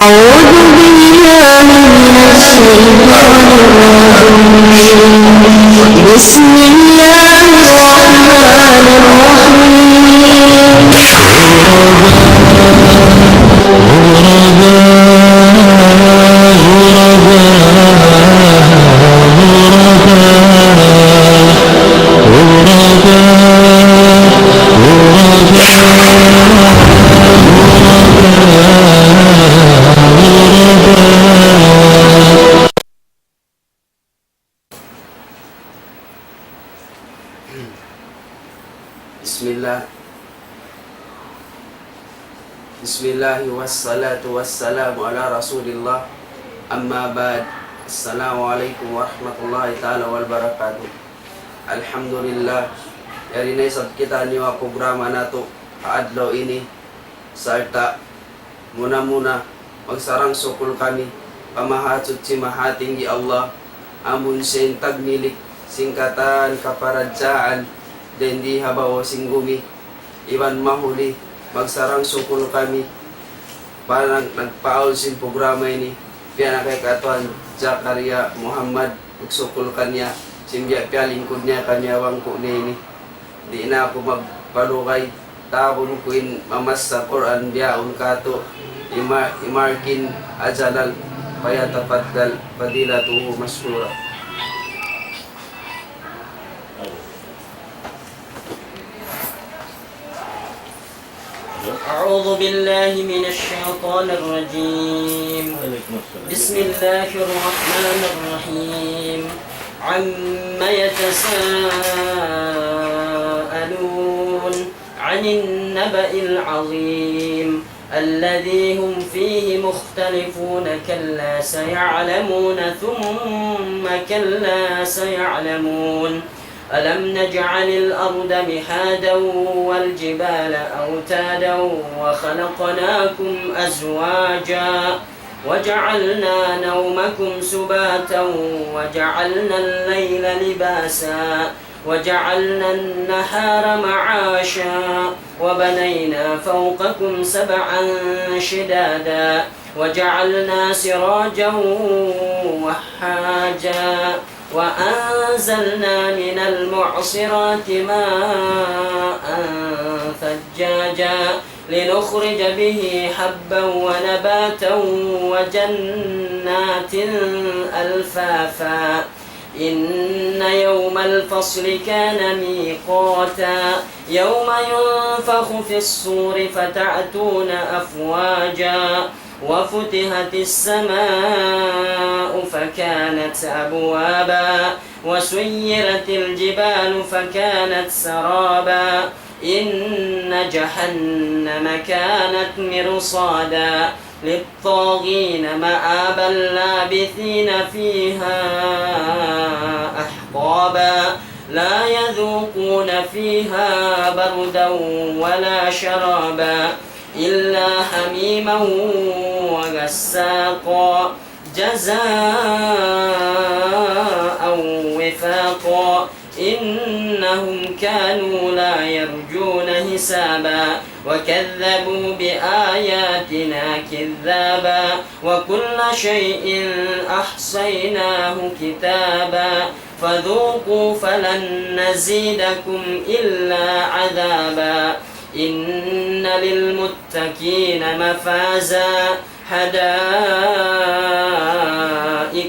أعوذ بالله من الشيطان الرجيم. بسم الله الرحمن Bismillah wassalatu wassalamu ala rasulillah. Amma ba'd. Assalamualaikum warahmatullahi ta'ala wabarakatuh. Alhamdulillah, yari na isab kita niwa programa nato kaadlaw ini. Sarta muna magsarang sukul kami pamahatsud si mahating di Allah amun sen tagnilik singkatan kaparadsaan den di habaw singgumi iban mahuli magsarang sukul kami para nagpaul sin programa ini piya na kay katuan Zakaria Muhammad magsukul kanya simbiya piya lingkod niya kanya wangko ni di na ako magpalukay tabon ko in mamas sa Quran biyaon kato imarkin ajalal paya tapaddal fadilatuhu masyura. أعوذ بالله من الشيطان الرجيم. بسم الله الرحمن الرحيم. عما يتساءلون عن النبأ العظيم الذي هم فيه مختلفون كلا سيعلمون ثم كلا سيعلمون ألم نجعل الأرض مهادا والجبال أوتادا وخلقناكم أزواجا وجعلنا نومكم سباتا وجعلنا الليل لباسا وجعلنا النهار معاشا وبنينا فوقكم سبعا شدادا وجعلنا سراجا وهاجا وأنزلنا من المعصرات ماء ثجاجا لنخرج به حبا ونباتا وجنات ألفافا إن يوم الفصل كان ميقاتا يوم ينفخ في الصور فتأتون أفواجا وفتحت السماء فكانت أبوابا وسيرت الجبال فكانت سرابا إن جهنم كانت مرصادا للطاغين مآبا لابثين فيها أحقابا لا يذوقون فيها بردا ولا شرابا إلا حميما وغساقا جزاء وفاقا إنهم كانوا لا يرجون حسابا وكذبوا بآياتنا كذابا وكل شيء أحصيناه كتابا فذوقوا فلن نزيدكم إلا عذابا إن للمتقين مفازا حدائق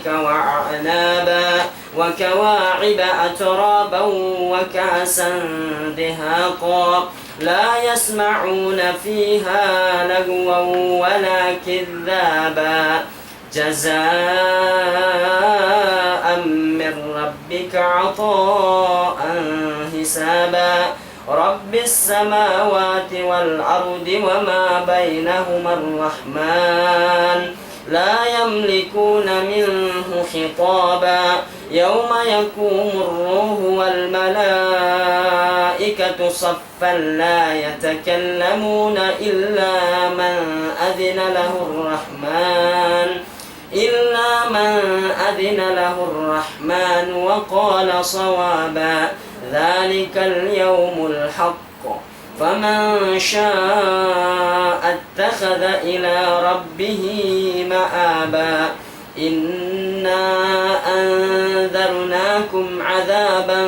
وأعنابا وكواعب أترابا وكأسا دهاقا لا يسمعون فيها لغوا ولا كذابا جزاء من ربك عطاء حسابا رب السماوات والأرض وما بينهما الرحمن لا يملكون منه خطابا يوم يقوم الروح والملائكة صفا لا يتكلمون إلا من أذن له الرحمن وقال صوابا ذلك اليوم الحق فمن شاء اتخذ إلى ربه مآبا إنا أنذرناكم عذابا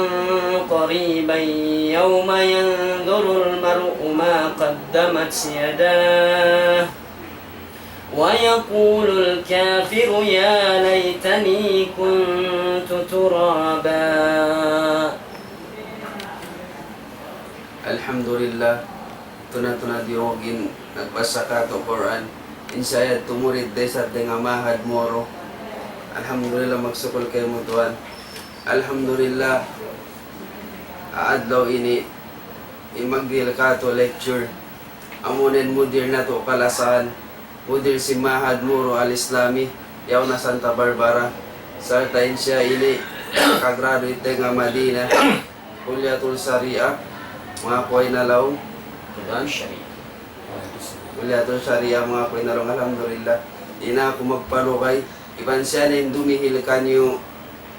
قريبا يوم ينظر المرء ما قدمت يداه ويقول الكافر يا ليتني كنت ترابا. Alhamdulillah, tuna-tuna diogin nagbasa ka to Quran. Insayad tumurid day sa nga mahad moro. Alhamdulillah, magsukol kayo mo tuwan. Alhamdulillah, aadlaw ini imagdil ka to lecture. Amunin mudir na to kalasan. Mudir si Mahad Moro al-Islami. Yaw na Santa Barbara. Sartain siya ini kagraduate nga Madina. Kulyatul Sharia. Mga koy na laong. Kulyatul Sharia mga koy na laong. Alhamdulillah. Ina ako magpalukay. Iban siya na yung dumihil ka niyo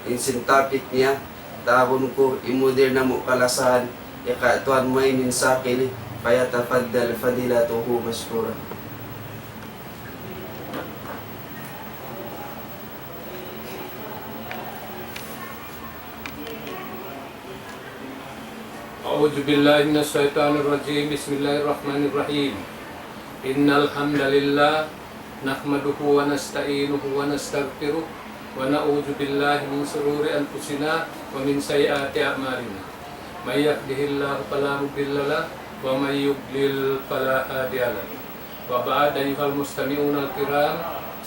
insin topic niya. Tabon ko imudir na mo kalasahan. Ikatuan mo yung minsakil. Kaya tafaddal fadilatuhu maskura. أعوذ بالله من الشيطان الرجيم بسم الله الرحمن الرحيم إن الحمد لله نحمده ونستعينه ونستغفره ونعوذ بالله من شرور أنفسنا ومن سيئات أعمالنا من يهده الله فلا مضل له ومن يضلل فلا هادي له وبعد أيها المستمعون الكرام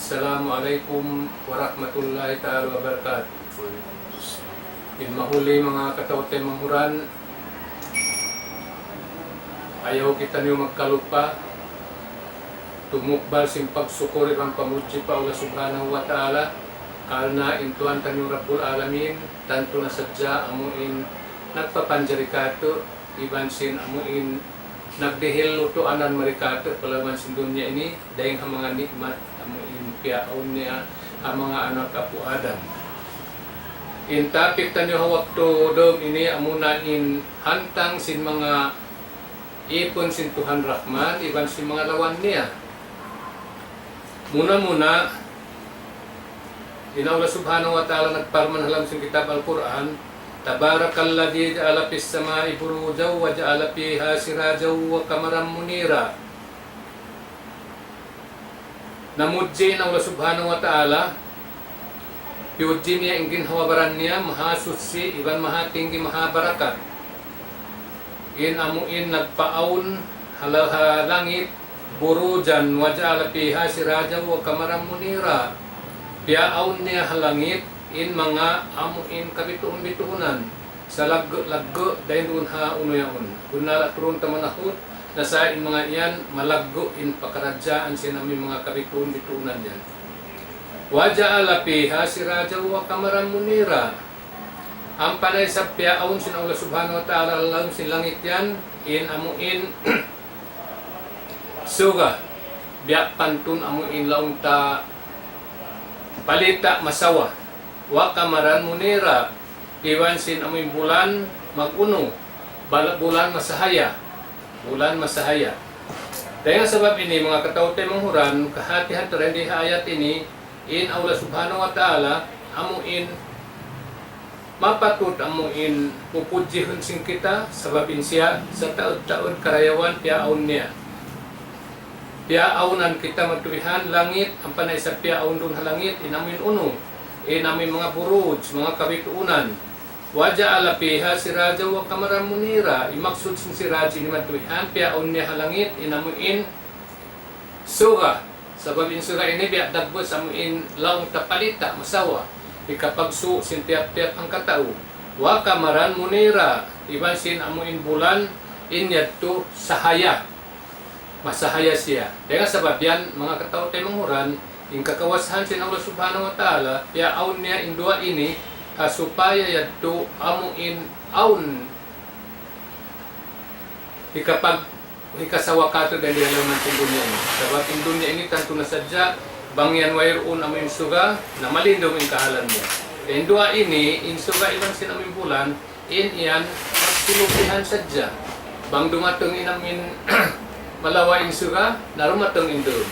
السلام عليكم ورحمة الله تعالى وبركاته. Mahuli mga katawte manghuran, ayaw kita niyo magkalupa, tumukbal sim pagsukuri ang pamuji pa Allah subhanahu wa ta'ala, kalna intuan tanyo Rabbul Alamin, tanto na sadya amuin nagpapanjarikato, ibansin amuin nagdihil luto anan marikato, palaman sin dunya ini, dahil ang mga nikmat, amuin piyaon niya, ang mga anak Apo Adam. In topic tanyo hawak to dom ini amunain hantang sin mga ipon sin Tuhan Rahman, iban sin mga lawan niya. Muna-muna, Allah subhanahu wa ta'ala nagparman halam sin kitab Al-Quran, Tabarakalladzi ja'ala fis sama'i burujaw wa ja'ala fiha sirajaw wa qamaran munira. Namudjin Allah subhanahu wa ta'ala, piuji niya ingin hawabaran niya, maha suci, iban maha tinggi, maha barakat. In amuin nagpaun halaha langit burujan wa ja'ala fiha sirajan wa qamaran munira. Piaun niya halangit in mga amuin kabituon-bituonan sa laggo dayon dun ha unoyaon. Kunala turun ta manahut na sa in mga iyan malaggo in pakaradyaan sinami mga kabituon-bituonan yan. Wa ja'ala fiha sirajan wa qamaran munira. Ang panay sa piaon sin Allah subhanahu wa ta'ala lang sin langit yan in amuin suga biak pantun amuin laong ta palita masawa wa qamaran munira iwan sin amuin bulan maguno bulan masahaya dahil sebab ini mga katawte manghuran kahati-hati rin di ayat ini in Allah subhanahu wa ta'ala amuin mapatut amuin pupujihun sing kita sababin siya sa taod-taod karayawan piaon niya. Piaonan kita matuihan langit, ang panay sa piaon dun halangit, inamin uno, inamin mga buruj, mga kabituunan. Waja'ala fiha siraja wa qamaran munira, imaksud sing siraji ni matuihan, piaon niya halangit, inamuin suga. Sababin suga ini biak dagbos amuin laong tapalita, masawa. Ikapagsu sin tiap-tiap ang katao. Wa qamaran munira, iban sin amuin bulan inyadto sahaya. Masahaya siya. Dengan sebab yan mga katao tayo manghuran, yung kakawasahan sin Allah subhanahu wa ta'ala, piaon niya in dua ini supaya yadto amuin aun ikapag ikasawakato dan di halaman sin dunya ini. Sebab in dunya ini tanto na sadya bangyan wayroon amin suga na malindong yung kahalan niya. In dua ini, in suga ilang sin amin bulan, in iyan magsilupihan sadya. Bang dumateng inamin malawain surga, narumateng indum.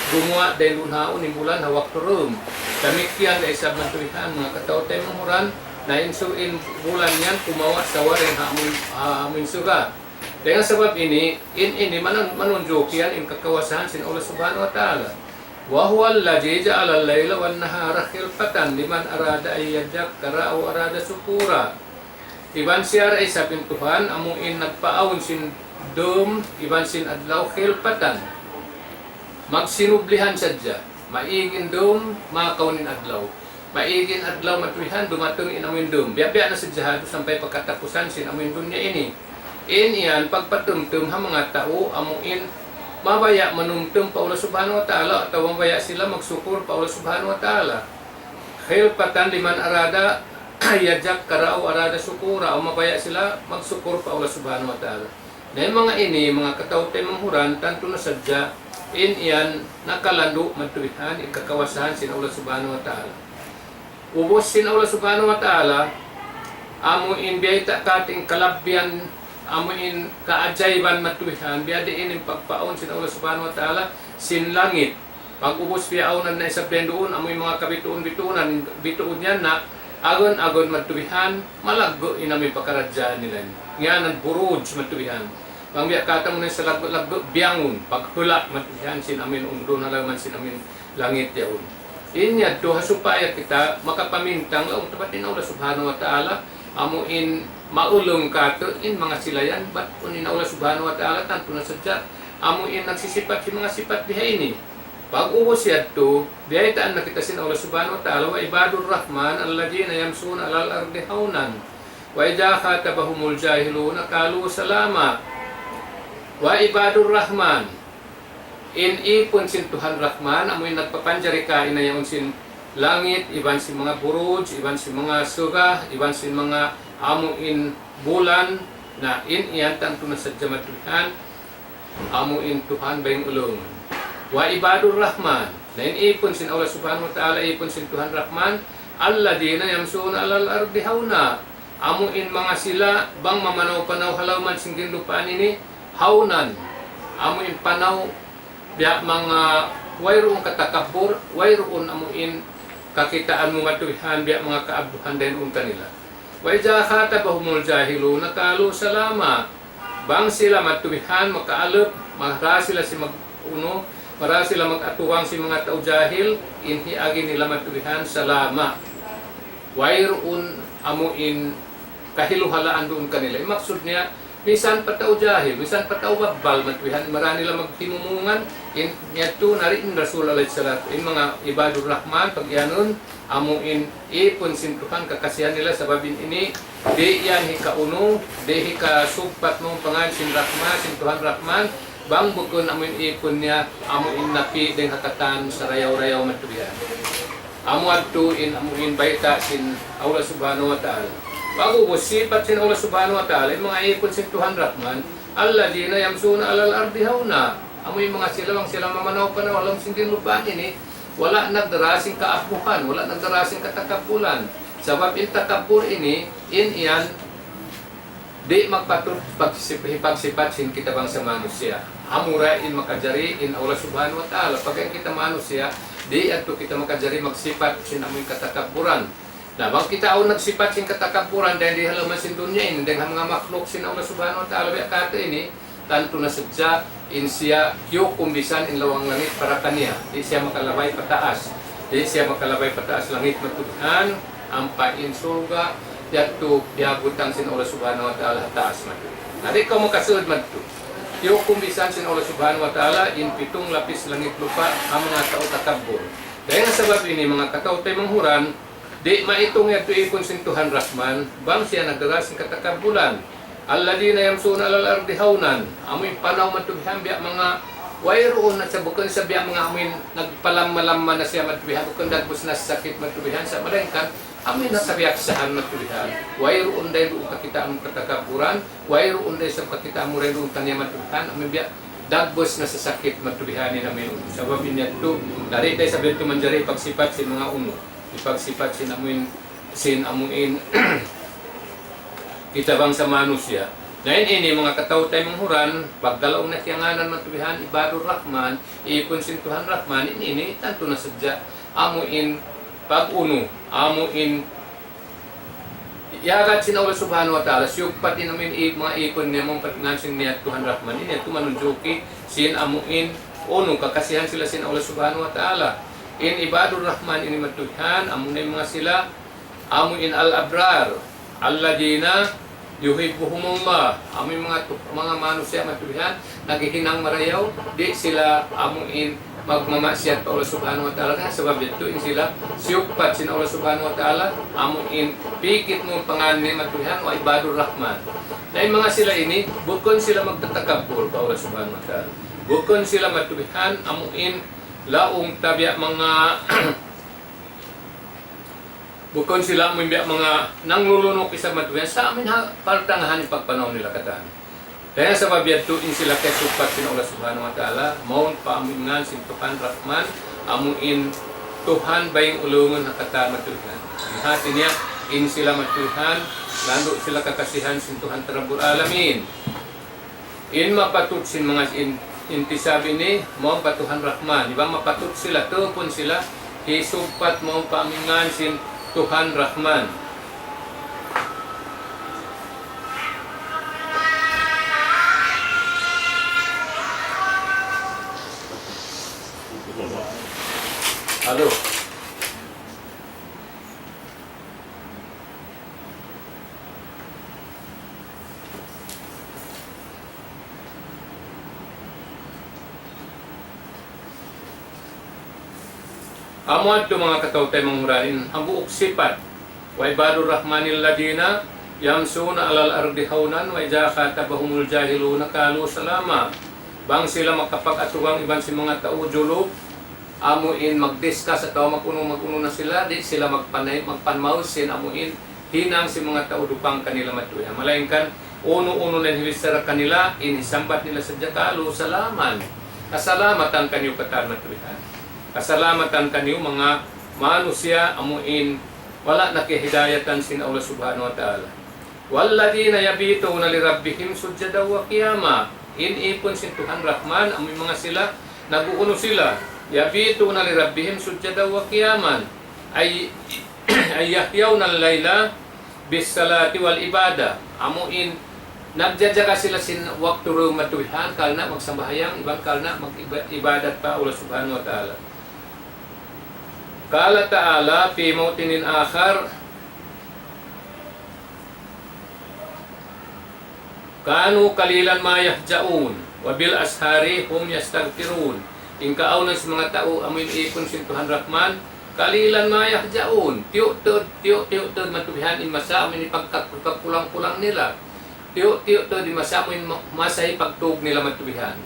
Gumawa dahil unhaon imbulan hawak turun. Demikian ay sabang tulihan mga katao tayo manghuran na insuin bulan yan kumawa sa waring hamin surga. Dengan sebab ini menunjuk yan in kekawasan sin Allah Subhanahu wa taala. Wa huwa allazi ja'ala al-laila wan nahara khilfatan liman arada ay yadhakkara aw arada syukura. Iban siya ay sabing Tuhan amuin nagpaawon sin dum iban sin adlaw khilfatan. Magsinublihan sadya, maigin dum, makaunin adlaw. Maigin adlaw matuihan, dumatong inamin dum. Biya-biya na sadya sampai pagkatapusan sin amin dunya ini. Iyan, pagpatumtum ha mga tao, amuin, mabaya manumtum pa Allah Subhanahu wa ta'ala, atau mabaya sila magsukur pa Allah Subhanahu wa ta'ala. Khilpatan liman arada, yajak karao arada sukura, o mabaya sila magsukur pa Allah Subhanahu wa ta'ala. Na yung mga ini, mga katautay manghuran, tanto na sadya, iyan nakalando matuwihan ikakawasahan sin Allah Subhanahu wa ta'ala. Ubos sin Allah Subhanahu wa ta'ala amuin biyay kating kalabyan amuin kaajayban matuwihan biya diin pagpaon sin Allah Subhanahu wa ta'ala sin langit. Pag ubos biyaunan na isabden doon amuin mga kabituon-bituunan bituon yan na agon-agon matuwihan malaggo inami pakaradjaan nila. Nganan buruj matuwihan. Pangbiya kata mo na sa lagot biyangon, paghula matihan sin amin undo na laman sin amin langit yaon. Inya to supaya kita makapamintang laong tapatin Allah Subhanahu wa ta'ala amuin maulong kato in mga silayan bat unin Allah Subhanahu wa ta'ala tanto na sadya amuin nagsisipat si mga sipat diha ini. Pag uwas yadto, biyayitaan na kita sin Allah Subhanahu wa ta'ala wa ibadur rahman alladhina yamsuna alal ardi haunan wa idha khatabahumul jahiluna qalu salama. Wa ibadur rahman in ipon sin Tuhan Rahman amoy nagpapanjari kain na yung sin langit iban sin mga buruj iban sin mga suga iban sin mga amuin bulan na iyan tanto na sa jamatuhan amuin Tuhan bayang ulong. Wa ibadur rahman na in ipon sin Allah Subhanahu wa ta'ala ipon sin Tuhan Rahman alladina yamsuna alal ardi hauna amuin mga sila bang mamanaw-panaw halaman sin lupaan ini haunan amuin panaw biya mga wayroon katakabur wayroon amuin kakitaan mo matuwihan biya mga kaabuhan din kanila. Wa idza khatabahumul jahiluna qalu salama. Bang sila matuwihan makaalop mara sila si maguno mara sila magatuwang si mga tao jahil inhi agi nila matuwihan salama. Wayroon amuin kahiluhalaan doon kanila. Maksud niya minsan patao jahil, minsan patao babbal matwihan, marami nila magtimumungan yato narin Rasul alaihi salatu in mga ibadur rahman pag yanon amuin ipon sintuhan kakasihan nila sa babin ini di yan hikauno di hikasugpat mong pangan sin rahman sin Tuhan Rahman bang bukon amuin ipon niya amuin napi deng hakatan sa rayaw-rayaw matwihan amu adto in amuin baita sin Allah Subhanahu wa ta'ala. Bago sipat sin Allah Subhanahu wa ta'ala, yung mga ipon sin Tuhan Rahman, alladina yamsuna alal ardi hauna. Amoy mga silawang silang mamanaw-panaw, alam sindin lupaan ini, wala nagdarasing kaapuhan, wala nagdarasing katakabulan. Sabab in takabur ini, iyan, di magpagsipat sin kita bang sa manusia. Amura in makajari in Allah Subhanahu wa ta'ala. Pag kita manusia, di ato kita makajari magsipat sin amoy katakaburan. Nah, bang kita au nagsipat sin katakaburan dahil di halaman sin dunya ini dengan mga makhluk sin Allah Subhanahu wa ta'ala biya kata ini tanto na sadya in siya kumbisan in lawang langit para kaniya di siya makalabay pataas langit matuhan ampa in surga yadto biabutang sin Allah Subhanahu wa ta'ala taas matu nadi ka mo kasulod matu kumbisan sin Allah Subhanahu wa ta'ala in pitong lapis langit lupa ang mga tao takabur dahil sa sabab ini mga katao tayo manghuran di maitong yato ipon sin Tuhan Rahman bang siya nagdaras sin katakabulan alladina yamsuna alal ardi haunan amoy panaw matubihan biya mga wayroon na sa bukon sa biya mga amoy nagpalam-malamman na siya matubihan bukon dagbos na sakit matubihan sa malengkan amoy nasabiyaksahan matubihan wayroon dahil doon kakita ang katakaburan wayroon dahil sa kakita mo rin doon kanya matubihan amoy biya dagbos na sa sakit matubihanin namin sababin niya ito dari tayo sabihin ito manjari pagsipat sin mga uno ipagsipat sin amuin kita bang sa manusia Dahil ini mga katawtay manghuran, pagdalaong nakiyanganan matubihan, Ibadur Rahman, ipon sintuhan Rahman, ini tanto na sadya, amuin pag-uno, amuin yagat sin Allah Subhanahu wa Ta'ala, siyog pati namin mga ipon niya mong patinansing niya Tuhan Rahman, ini tumanunjuki, sin amuin, uno, kakasihan sila sin Allah Subhanahu wa Ta'ala. In Ibadur Rahman, ini matubihan, amunay mga sila, amuin al-abrar, alladina, yuhibbuhumullah, amoy mga manusia matubihan, naghihinang marayaw, di sila amuin magmamasyat pa Allah Subhanahu wa Ta'ala. Sebab itu sila siyukpat sin Allah Subhanahu wa Ta'ala, amuin pikit mo panganin matubihan wa Ibadur Rahman. Dahil mga sila ini, bukon sila magtatakabur pa Allah Subhanahu wa Ta'ala. Bukon sila matubihan, amuin laong tabiak mga bukon sila mimbiak mga nanglulunok isa matuyan sa amin partangahan yung pagpanaw nila katan. Kaya sa babiyatuin sila kay supat sin Allah Subhanahu wa Ta'ala, maun paamingan sin Tuhan Rahman, amuin Tuhan bayang ulungan na katan matuyan. Hati niya, in sila matuyan, lalo sila kakasihan sin Tuhan Rabbul Alamin. In mapatut sin mga intisabi ni, maun pa Tuhan Rahman. Diba mapatut sila, tupon sila, hisupat maun paamingan sin Tuhan Rahman. Halo. Amo adto mga katawtay manghuranin, ang buok sipat wa Ibadur Rahmanil ladina yamsuna alal ardi haunan wa idza khatabahumul jahiluna qalu salama. Bang sila makapag-atuwang iban si mga tao julub, amuin mag-discuss at maguno na sila, di sila magpanmausin, amuin hinang si mga tao dupang kanila matuya. Malainkan uno-uno na hilisara kanila, inisambat nila sa qalu salaman. Kasalamatan kanyo katan matuyan. Kasalamatan kanyo mga manusia amuin wala nakihidayatan sin Allah Subhanahu wa Ta'ala. Walladina yabituna li rabbihim sujada wa qiyama. Ipon sin Tuhan Rahman amoy mga sila naguuno sila. Yabituna li rabbihim sujada wa qiyaman. Ay yahyawna al-laila bis salati wal ibada. Amuin nagjajaga sila sin waktu matuhan kalna magsambahayang ibang kalna mag-ibadat pa Allah Subhanahu wa Ta'ala. Qala ta'ala fi mawtinin akhar kanu kalilan ma yahjaun wa bil ashari hum yastaghfirun. Ingkaaw na sa mga tao amin ipon sin Tuhan Rahman kalilan ma yahjaun. Tiyo-tod matubihan in masa amin ipagkapulang-pulang nila. Tiyo-tod di masa amin masay pagtug nila matubihan.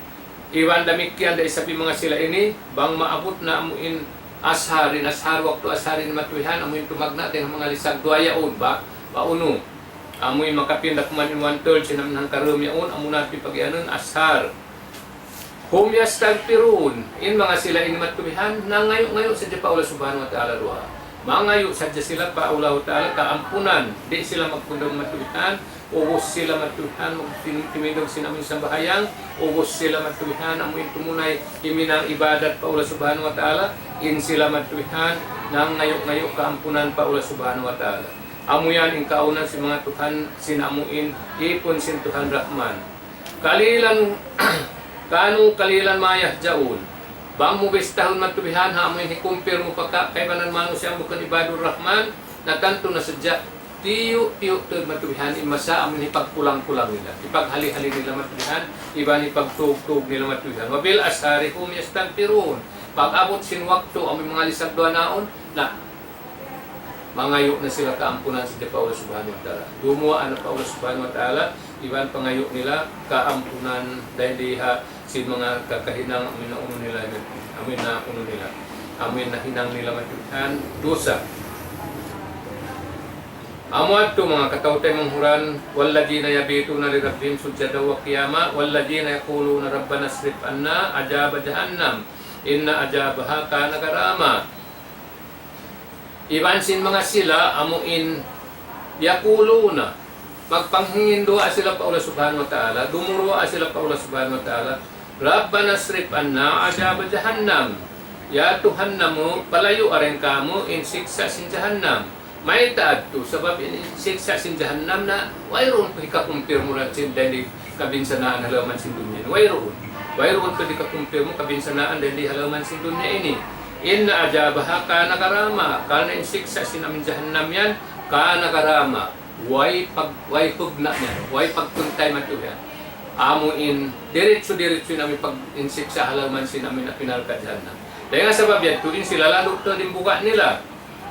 Iwan damikyan dahil sabi mga sila ini bang maabot na amuin asharin, waktu asharin matuwihan, amoy tumagna din ang mga lisag duayaon ba? Pauno. Amoy makapindak man in 1/3 sinamnang karum yaon, amo natin pag-ianon ashar. Hum yastaghfirun. In mga sila in matuwihan, nangayo-ngayo sa pa Allah Subhanahu wa Ta'ala ruha. Mangayo sadya sila pa Allah Ta'ala kaampunan. Di sila magpundong matuwihan, ubos sila matuwihan, magtimidog sinaming sambahayang, ubos sila matuwihan, amoy tumunay iminang ibadat pa Allah Subhanahu wa Ta'ala. In sila matuwihan nang ngayo-ngayo kaampunan pa Allah Subhanahu wa Ta'ala. Amuyan in kaunan si mga Tuhan sinamuin ipon sin Tuhan Rahman. Kalilan kanu kalilan mayah jaun. Bang mo bestahon matuwihan ha amuin hikumpir mo pagka kay banan manusia bukan Ibadur Rahman na tanto na sadya tiyo matuwihan in masa amuin ipagpulang-pulang nila. Ipaghali-hali nila matuwihan, iban ipagtug-tug nila matuwihan. Wabil ashari hum yastaghfirun. Pag-abot sin waktu ang mga lisag doon naon na mangayo na sila kaampunan sa Allah Subhanahu wa Ta'ala. Dumuan na pa Allah Subhanahu wa Ta'ala, iban pangayo nila kaampunan dahil diha sin mga kakahinang amin na uno nila, amin na hinang nila matuhan dosa. Amuat to mga katawtay manghuran, walladina yabituna li rabbihim sujada wa qiyama, walladina yaquluna rabbana asrif anna ajaba jahannam. Inna ajabaha kana karama. Ibansin mga sila amuin yakuluna magpanghingin doa sila pa Allah subhanahu wa ta'ala, dumurua sila pa Allah subhanahu wa ta'ala, Rabbana srif anna azab jahannam. Ya Tuhan namu, palayo aren kamu in siksa sin jahannam. May taad to, sabab in siksa sin jahannam na wayroon pa ikakumpir mo lang sin dahil kabinsanaan halaman sin dunya. Wayroon pa ikakumpir mo kabinsanaan dahil halaman sin dunya ini. Inna ajabaha kana karama, kana in siksa sin amin jahannam yan, kana karama. Way hugna niya, way pagtuntay man ito yan. Amo in diretso namin pag in siksa halaman sin amin na pinalka jahannam. Dahil nga sabab yan, tuwing sila lalo ito din buka nila.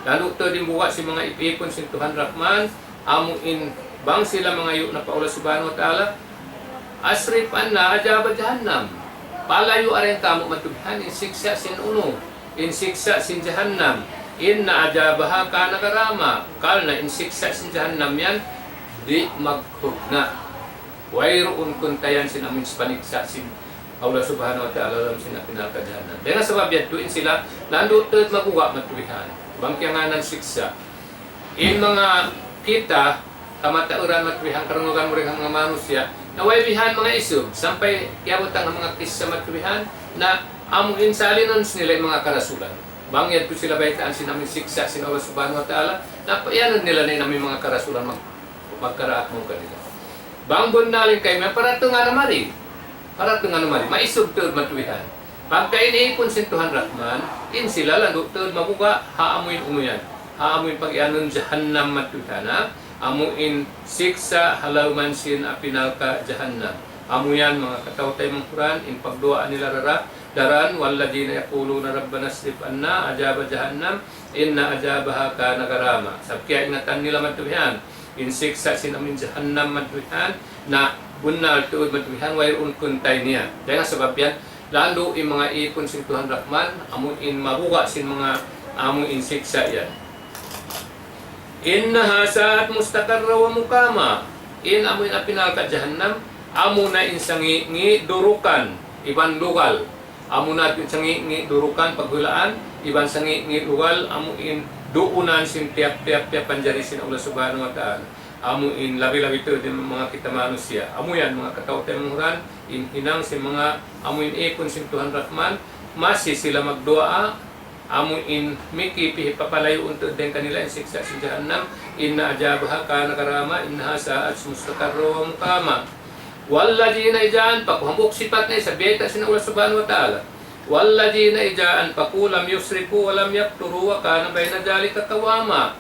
Lalo ito din buka si mga ipipon si Tuhan Rahman. Amo in bang sila mga yuk na pa Allah subhanahu wa ta'ala. Asrif anna ajaba jahannam. Palayo aren kamu matubhan in siksa sin uno. In siksa sin jahannam. Inna ajabaha kana karama. Kalna in siksa sin jahannam yan, di maghugna. Wayroon kuntayan sin amin spaniksa sin Allah subhanahu wa ta'ala dalam sina pinakadhanan. Dengan sebab yan, tuin sila, nandun mabuwa matuwihan. Bangkianganan siksa. In mga kita, kamatauran matuwihan, karungugan mo rin ang mga manusia, na waybihan mga isog, sampay kiabotang ang mga kisa matuwihan, na amuhin sa alinon nila yung mga karasulan. Bangyad po sila baitaan sinamin siksa, sina Allah subhanahu wa ta'ala, na payanan nila na namin mga karasulan magkaraat mo kanila. Bangbon nalin kayo, may parato nga namari. Para ito nga naman, maisog ito matuwihan. Pagka iniipon si Tuhan Rahman, in sila lang ito mabuka, haamuin umuyan. Haamuin pag-ianon jahannam matuwihan, ha? Amuin siksa halauman sin apinalka jahannam. Amuyan mga katawtay mong Quran, in pagduaan nila daran, walladina yaquluna rabbana srif anna ajaba jahannam, inna ajabaha kana karama. Sabkaya ingatan nila matuwihan, in siksa sin amin jahannam matuwihan, na bunal tuod matuwihan wayroon kuntay niya. Dahil sebab yan, lalo yung mga ipon sin Tuhan Rahman, amuin mabuka sin mga amuin siksa yan. Innaha sa'at mustakarra wa mukama. In amuin apinalka jahannam, amu na insangi durukan, iban lugal. Amu na insangi durukan paghulaan, iban sangi lugal, amuin duunan sin tiap-tiap panjari sin Allah subhanahu wa ta'ala. Amuin labi-labi ito din mga kita manusia. Amu yan mga katawtay mungran, hinang si mga amuin ipon si Tuhan Rahman, masih sila magdoa, amuin mikipi papalayo untuk din kanila in siksa si jahannam, inna ajabaha kana karama, inna sa'at mustakarra wa mukama. Walladina ijaan pakuhambok sifat na sa beta sin Allah subhanahu wa ta'ala. Walladina ijaan pakulam yusriku walam yakturu wa kana bayna dalika kawama.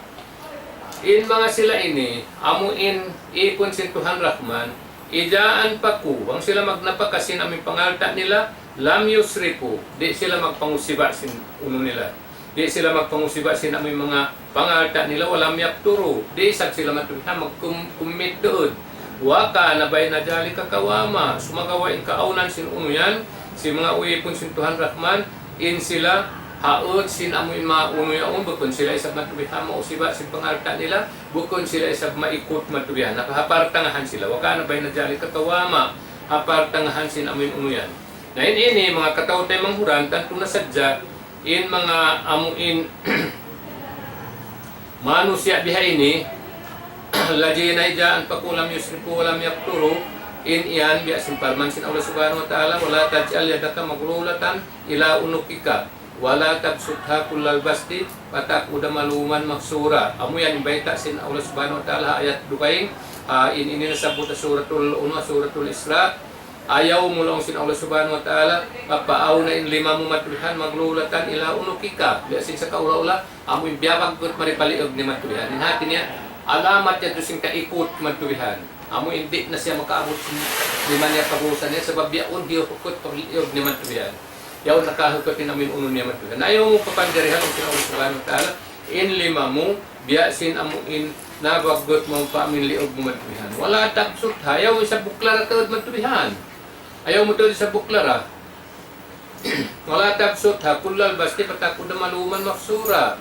In mga sila ini, amuin ipon si Tuhan Rahman, ijaan paku, ang sila magnapakasin aming pangalta nila, lam yusriku, di sila magpangusiba sin uno nila. Di sila magpangusiba sin aming mga pangalta nila, walam yakturu, di isag sila matuwihan, magkumit doon. Waka na bay na jali kakawama, sumagawain kaaunan sin uno yan, si mga uipon si Tuhan Rahman, in sila, haot sin amuin mga uno yaon, bukon sila isab matubihan, mausiba sin pangalta nila, bukon sila isab maikot matubihan, nakahapartangahan sila, waka na bay na jali kakawama, hapartangahan sin amuin uno yan. Na ini mga katawtay manghuran, tanto nasadya, in mga amuin manusya biha ini, lajina ijaan pakulam yusriku walam yakturu, in iyan biya sin parman sin Allah subhanahu wa ta'ala, wala taj'al yadaka maglulatan ila unukika, wala tabsutha kullal basti patak udah maluman maksura. Amu yan imbaita sin Allah subhanahu wa ta'ala ayat dukaing ini nasabut suratul suratul Isra. Ayaw mulong sin Allah subhanahu wa ta'ala papaaw na in lima mo matulihan maglulatan ila unukika. Biya sin sa kaula-ula amu biyabag gut maripaliog ni matulihan. In hati niya alamat yan sing kaikot matulihan. Amu hindi na siya makaabot sin lima niya pagusan niya sabab biya undiyo hukot paliog ni matulihan. Yaw nakahukotin namin uno niya matulihan. Ayaw mo papandirihan ang sin Allah subhanahu wa ta'ala in lima mo biya sin amu in nabagot mo pa amin liog mo matulihan. Wala taksut ayaw isa buklara tawad matulihan. Ayaw mo ito sa buklara. Wala tabsot ha, kullal basti patak udah maluman maksura.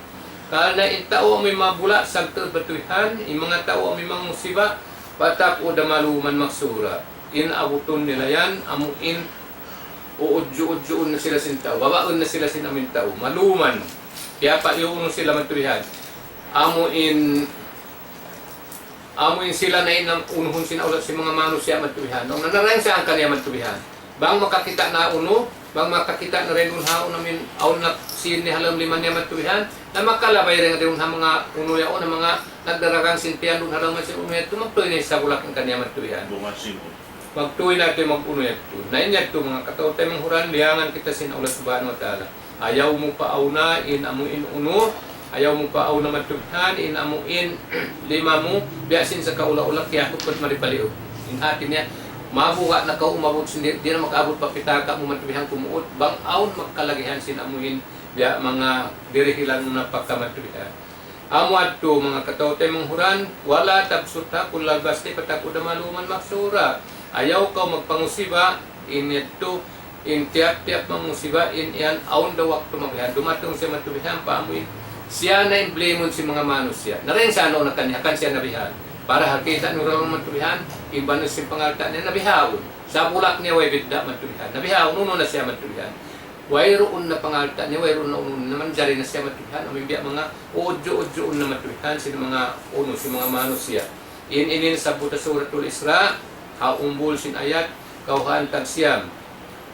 Karena itao may mabula sagtod batuhan, yung mga tao may mga musiba, patak udah maluman maksura. In abuton nila yan, amuin, uudyo-udyoon na sila sin tao, babaon na sila sin amin tao, maluman. Kaya pa yung sila matulihan. Amuin, amoy sila na inang unuhon sinaulat si mga manusya matubihan. Nung nanarang sa ang kaniya matubihan. Bang makakita na uno, bang makakita na rin unhaon namin aon na sin ni halam liman niya matubihan, na makalabay rin rin mga uno yaon na mga nagdaragang sintiyan dun halang masin uno yato, magtuloy na sa bulak ang kaniya matubihan. Magtuloy natin mag-uno yato. Nainyan ito mga katawtay mong huran, liyangan kita sinaulat subhanahu wa ta'ala. Ayaw mo pauna, inamuin uno, ayaw mo paaw na matubihan, inamuin lima mo, biyasin sa kaula-ula, kaya kupot maripaliw. Inhati niya, mabuha na ka umabot, di na makaabot pa pitaka mo matubihan kumuot, bang aon magkalagihan sinamuin, biya mga dirihilan mo na pagkamatubihan. Amo ato mga katawtay mong huran, wala tabsuta kung lagasti patakuda maluman maksura. Ayaw ka magpangusiba, inito, in tiap-tiap mangusiba, in iyan, aon daw wakto magbihan. Dumatong siya matubihan, paamuin. Siya na imblemon si mga manusya. Narin sa ano na kanya, kan siya nabihan. Para hakita nung raw matubihan, iba na si pangalta niya, nabihawon. Sa bulak niya, way bidda matubihan. Nabihawon, uno na siya matubihan. Wayroon na pangalta niya, wayroon na uno naman, jari na siya matubihan. Umibya mga udyo-udyoon na matubihan, sino mga uno, si mga manusya. In-inin sa buta suratul Isra, haumbul sin ayat, kauhaan tagsiyam.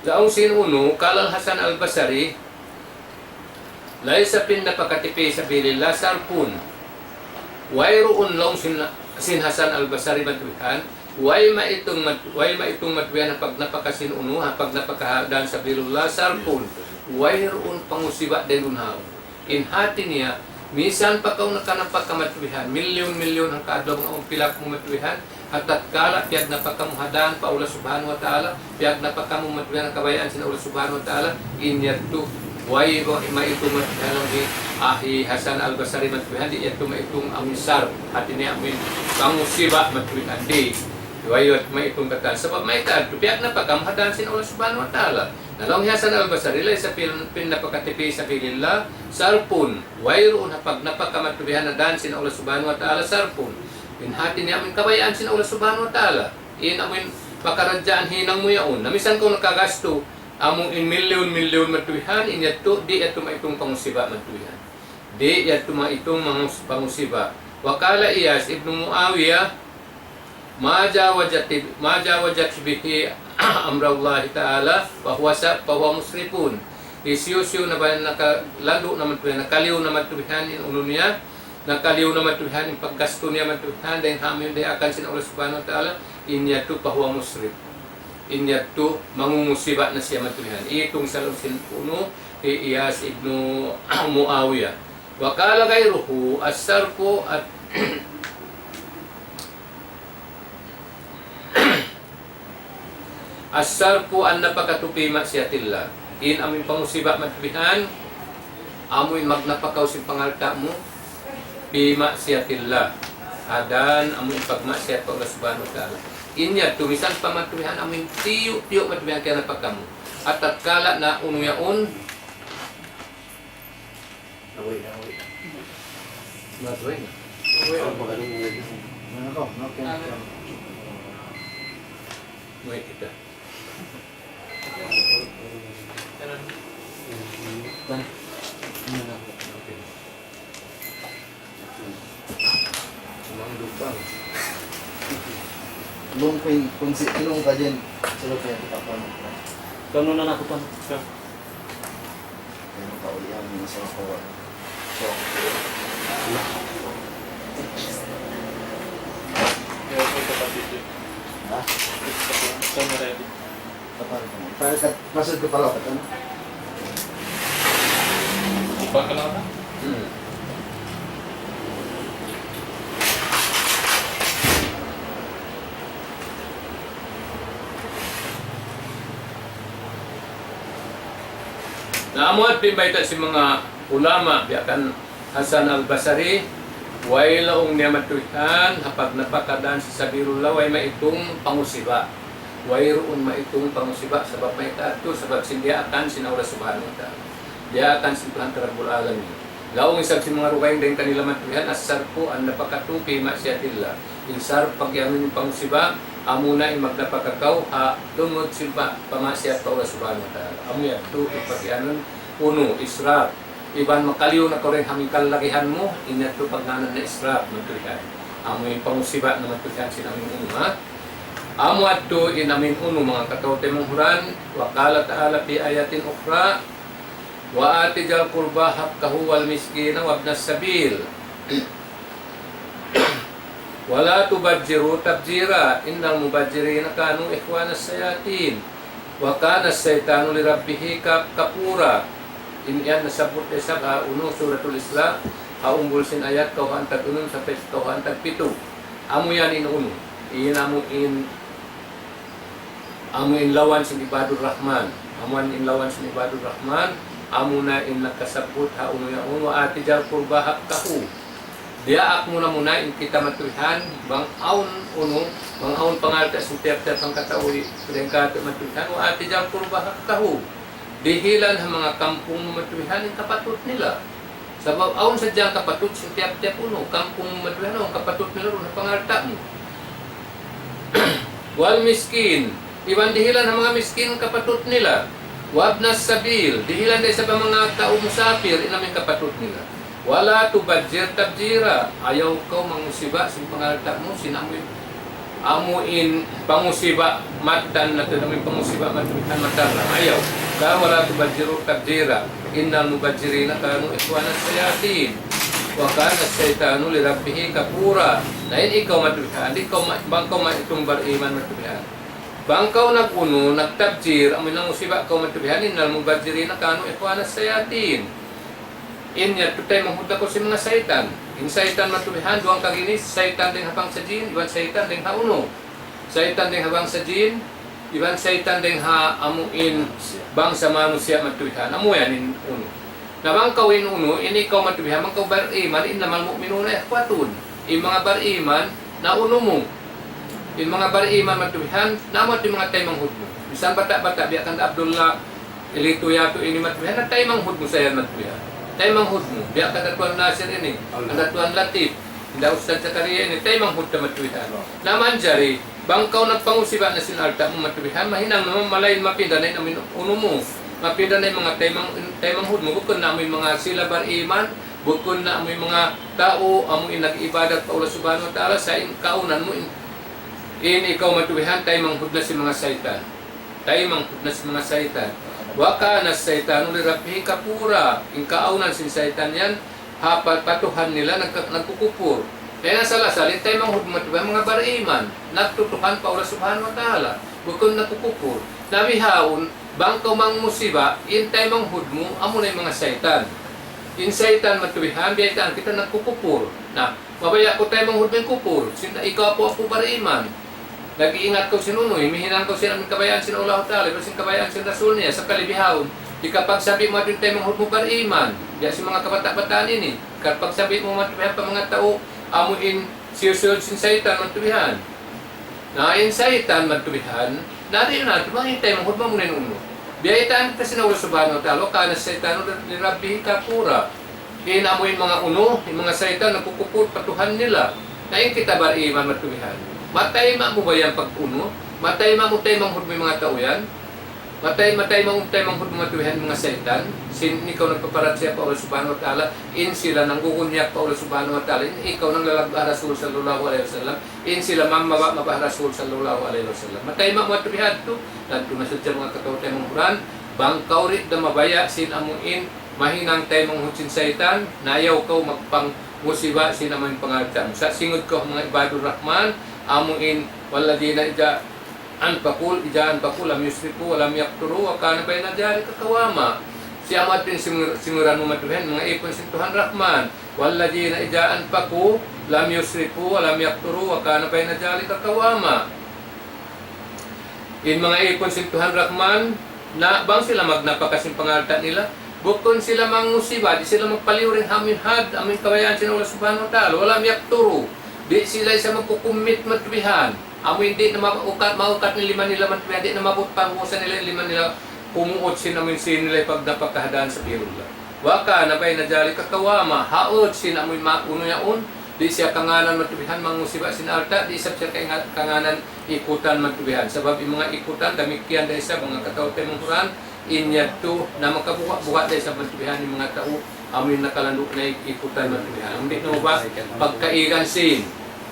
Laong sin uno, Kalal Hasan al-Basri, laysa pin napakatipi sa bilillah sarpun. Wayroon long sin Hasan al-Basri matubihan, way maitong matubihan pag napakasin uno, pag napakahadan sa bilillah sarpun. Wayroon pangusiba din unhaw. Inhati niya, minsan pa kau nakanapag kamatubihan, milyon-milyon ang kaadlaw ng pilak mo matubihan, at tatkala piyag napakamuhadan pa ula subhanahu wa ta'ala, piyag napakamumatubihan ang kabayaan sin ula subhanahu wa ta'ala, inyatu way maitong matubihan ni Ahi Hasan al-Basri matubihan di ito maitong amisar at ini amin pangusiba matubihan di way maitong katan sebab may kadto piyak na pagkamhadan sin Allah subhanahu wa ta'ala. Nalong Hasan al-Basri lay sa pin napakatipi sa pilillah sarpun wayroon pag napakamatubihan na dan sin Allah subhanahu wa ta'ala sarpun inhati ni amin kabayaan sin Allah subhanahu wa ta'ala in amin pakaradyaan hinang mo yaon namisan ko nakagasto among in milyon matubihan inyato di ato maitong pangusiba matubihan di ato maitong mga pangusiba. Wakala Iyas ibnu Muawiyah ma jawajat bihi amrullah ta'ala wa huwa musrifun. Isyusyo na ba nakalalo na matubihan, nakaliw na matubihan in ulo niya, nakaliw na matubihan in paggasto niya matubihan dahil hamin dahil akan sin Allah subhanahu wa ta'ala inyato pa huwa musrif. Inyatu mangungusiba na siya matubihan. Itong sa sin puno kay Iyas ibnu Muawiyah. Wakala gayruhu as-sarfu at as-sarfu an napakatupi maksiatillah. In amin pangusiba matubihan, amoy magnapakaw si pangalta mo bi maksiatillah. Adan amoy pagmaksiat pa Allah subhanahu wa ta'ala. Inya tumisan pamatubihan amin tiyo matubihan kaya napagkamu. At tatkala na unuyaon Away. matuloy na. Wait kita. Umang lupang. Long kung si ilong ka dyan, sila pa yung tatapan mo. Kano na nakutan? Kaya makaulihan mo na sa kawa. So, ha? Tapan ka mo. Pasad ka pala, ano? Upang ka lang na? Naamuat pimbaita si mga ulama biakan Hasan al-Basri way laong niya matuihan hapag napakadan sa sabirullah way maitong pangusiba way roon maitong pangusiba sabab may tato sabab sindia akan sinaula subhanahu wa ta'ala dia akan simpulan terabul alamin laong isab si mga ruwayang dahil kanila matuihan asarpo ang napakatupi maksiatillah insar pagyamin yung pangusiba amuna in magdapakakaw tungod silba pamasyat pa Allah subhanahu wa ta'ala amuya ito ipagyanon puno israf iban makaliw na ko rin haming kalakihan mo inato pagnanan na israf matulihan Amoy pangusiba na matulihan sin amin uno ha. Amo adto in amin uno mga katawte mong huran. Wa qala ta'ala fi ayatin ukhra. Wa atijal qurba haqqahu wal miskina wabnas sabil. Wala tubajjiru tabjira innal mubajjirina kanu ikhwanas sayatin. Wa kana as-saytanu li rabbih kafura. Yan nasabot sa uno suratul Isra haumbul sin ayat kauhan tag unun sampai kauhan tag 7. Amo yan inuno. Iyan amo in lawan sin ibadur rahman. Amuan in lawan sin ibadur rahman. Amo na in nakasabot uno ya uno atijal qurba haqqahu. Dia muna in kita matuhan bang aun uno bang aun pangalta sin tiap-tiap ang katawi kadang matuhan o atijal qurba haqqahu. Dihilan ang mga kampung matuhan yung kapatut nila. Sabab aun sadyang kapatut sin tiap-tiap uno kampung matuhan ang kapatut nila ron pangalta mo. Wal miskin, iwan dihilan ang mga miskin kapatut nila. Wabnas sabil, dihilan day sa mga tao musafir inamin kapatut nila. Wala tubajjir tabjira, ayaw ko mangusiba sin pangalta mo sinamoy amuin pangusiba matan na namin pangusiba matulihan matan ayaw. Ka wala tubajjiru tabjira, innal mubajjirina kanu ikhwanas sayatin. Wa kana as-saytanu li rabbih kafura. Lain ikaw matulihan, ikaw bangkaw itong bariman matulihan. Bangkaw naguno, nagtabjir, amin lang usiba kaw matulihan, innal mubajjirina kanu ikhwanas sayatin. Inya tutay manghuda ko si mga saytan. In saytan matulihan, duang kaginis, saytan din habang sa jin, iwan saytan din hauno. Saytan din habang sa jin, iwan saytan din ha amuin bang sa manusia matulihan. Amu yan in uno. Namang kawin uno, ini ikaw matulihan, mangkaw bariman, in naman mu'minuna ikhwatun. In mga bariman, na uno mo. In mga bariman matulihan, namot yung mga taymang hud mo. Bisan bata-bata, biyakan Abdullah, ilito yato ini matulihan, na taymang hud mo sayan matulihan. Taymang hud mo, biyakan Datuan Nasir ini, Datuan Latif, hindi Ustad Zakaria ini, taymang hud na matulihan. Naman jari, bangkaw nagpangusiba na sinalta mo matulihan, mahinang naman malayin mapindanay namin uno mo. Mapindanay mga taymang hud mo, bukod na amoy mga sila bariman, bukod na amoy mga tao, amoy nag-ibadat pa ula subhanahu wa ta'ala, sa kaunan mo, in ikaw matulihan, taymang hud na si mga saytan. Taymang hud na si mga saytan. Wa kana as-saytanu li rabbih kafura. In kaunan sin saytan yan, patuhan nila nagkukupur. Kaya nasa lasalin tayo mga hudmat mga bariman, nagtutuhan pa ula subhanahu wa ta'ala, bukod nagkukupur. Nabihaon, bangkaw mang musiba, in tayo mga hudmo, amo na yung mga saytan. In saytan matubihan, biyaitaan kita nagkukupur. Na, mabaya ko tayo mga hudmo yung kupur. Ikaw po ako bariman. Nag-iingat ko sinunoy, mihinan ko siya ng kabayaan sin Allah Ta'ala, pero sin kabayaan sin Rasul niya sa kalibihawon. Di kapag sabi mo atin tayo mga hudmo bariman, diya si mga kabata-bataan ini. Kapag sabi mo matubihan pa mga tao, amuin siya sin saytan matubihan. Na in saytan matubihan, natin na, tumahintay mga hudmo mo na yung uno. Biyaitaan kita sinawala subhanahu wa ta'ala, kana saytanu li rabbih kafura. Inamuin mga uno, yung mga saytan nagkukupur, patuhan nila. Na yung kita bariman matubihan. Matay mo ba yan pag-uno? Matay mo tayo manghud mo mga tao yan? Matay mo tayo manghud mo mga saytan? Sin ikaw nagpaparat siya pa Allah subhanahu wa ta'ala, in sila nang gugunyak pa Allah subhanahu wa ta'ala, in ikaw nang lalagba Rasul sallallahu alaihi wasallam, in sila mamaba Rasul sallallahu alaihi wasallam. Matay mo matubihan to, nagto na sa mga katao tayo manghuran, bangkaw rin na mabaya sin amuin, mahinang tayo manghud sin saytan, nayaw kaw magpang musiba sin amuin pangaltan. Sa singod ko mga ibadur rahman, amuin walladina anpakul lam yusriku walam yakturu wa kana bayna dhalika qawama. Si amat din simuran mo matuhan mga ipon sin Tuhan Rahman. Walladina anpaku lam yusriku walam yakturu wa kana bayna dhalika qawama. In mga ipon sin Tuhan Rahman na bang sila magnapakasin pangalta nila, bukon sila mangusiba, di sila magpaliw rin haminhad amin kabayaan sin Allah subhanahu wa ta'ala, walam yakturu. Di sila isa magkukumit matubihan. Amo hindi na maukat ni lima nila matubihan. Di na mapagpahusan nila lima nila. Pumuot sinamin nila pagdapagkahadaan sa birula. Waka na ba'y najali kakawama. Haod sinamoy mauno yaon. Di siya kanganan matubihan mangusiba sinalta. Di siya kanganan ikutan matubihan. Sabab yung mga ikutan, damikyan dahil sa mga katao tayo manghuran. Inyato na makabuha dahil sa matubihan yung mga tao. Amin nakalandok na ikutan matubihan. Hindi na ba pagkaigan sin.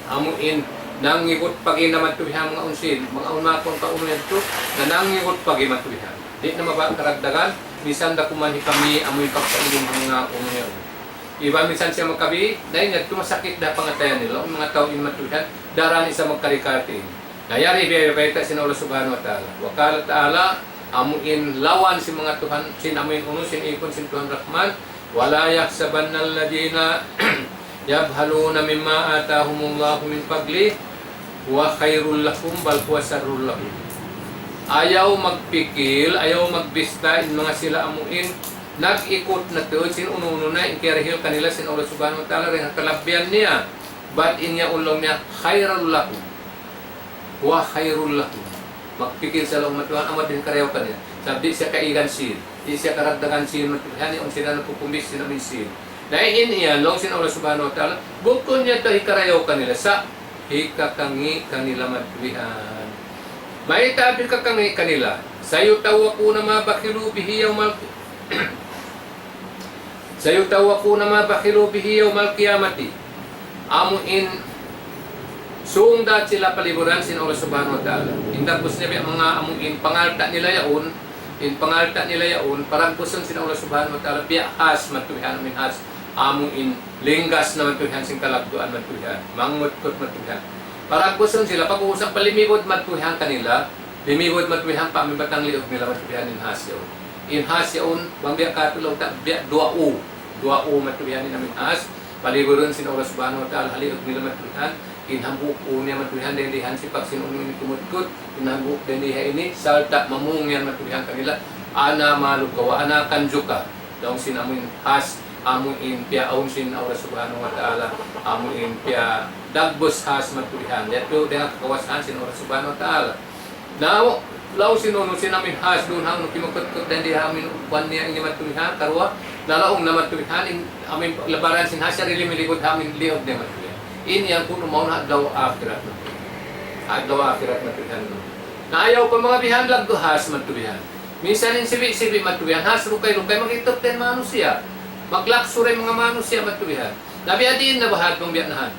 amuin nangigot pagi na matubihan mga unsin, mga unmakon pa uno yan to, na nangigot pagi matubihan. Di na mabakaragdagan, minsan da kumani kami amoy pagkailin mga uno yan. Iba minsan siya magkabi, dahil nga tumasakit na pangatayan nila, ang mga tao in matubihan, darani sa magkarikatin. Nayari biyaya sin Allah subhanahu wa ta'ala. Wakala ta'ala, amuin lawan si mga Tuhan, sin amuin uno, sin ikon, sin Tuhan Rahman, wala yahsabanna alladina yabhaluna mimma atahumullahu min fadli wa khairul lakum bal huwa sarrul lakum. Ayaw magpikil, ayaw magbista in mga sila amuin nag-ikot na to sin uno-uno na inkirahil kanila sin Allah subhanahu wa ta'ala rin kalabyan niya but inya ulong niya khairul lakum wa khairul lakum. Magpikil sa long matuhan amat din karew kanila. Sabi siya kaigan sin, di siya karagdagan sin matuhan on sila napupumis sin amin sin. Dahil iyan long sin Allah subhanahu wa ta'ala bukod niya to ikarayaw kanila sa hikakangi kanila matuhan. May tabi kakangi kanila sayutawakuna ma bakhilu bihi yawmal sayutawakuna ma bakhilu bihi yawmal qiyamati. Amuin sungdat sila paliburan sin Allah subhanahu wa ta'ala. Indapos niya mga amuin pangalta nila yaon, in pangalta nila yaon parang puson sin Allah subhanahu wa ta'ala biya has matuhan min has amuin linggas na matuhan sin kalagduan matuhan mangutkot matuhan. Parang puson sila pag-uusap palimibod matuhan kanila, limibod matuhan pa may batang liog nila matuhan in has yaon. In has yaon bang biya katulaw ta biya duao matuhan in amin has paliburan sin Allah subhanahu wa ta'ala haliog nila matuhan. Inhambuk unya matuhan dendihan si paksin ini kumutkut inhambuk dendiha ini salta mamungyan matuhan kanila ana maluka wa ana kanjuka daong sin amin has amuin pia aun sin Allah subhanahu wa ta'ala amuin pia dagbos has matuhan yaitu dengan kekuasaan sin Allah subhanahu wa ta'ala. Now law sinuno sin amin has dun hang kimutkut dendiha amin upan niya ini matuhan karwa lalaong na matuhan amin lebaran sin has rili milikod amin liog niya matuhan. Ini yang kuno mau nak daw akhirat matubihan. Na ayaw pa mga bihan lag has matubihan. Minsan in sibi matubihan has rukay-rukay makitop din manusia. Maglaksuray mga manusia matubihan. Nabi adin na bahat mong biyanahan.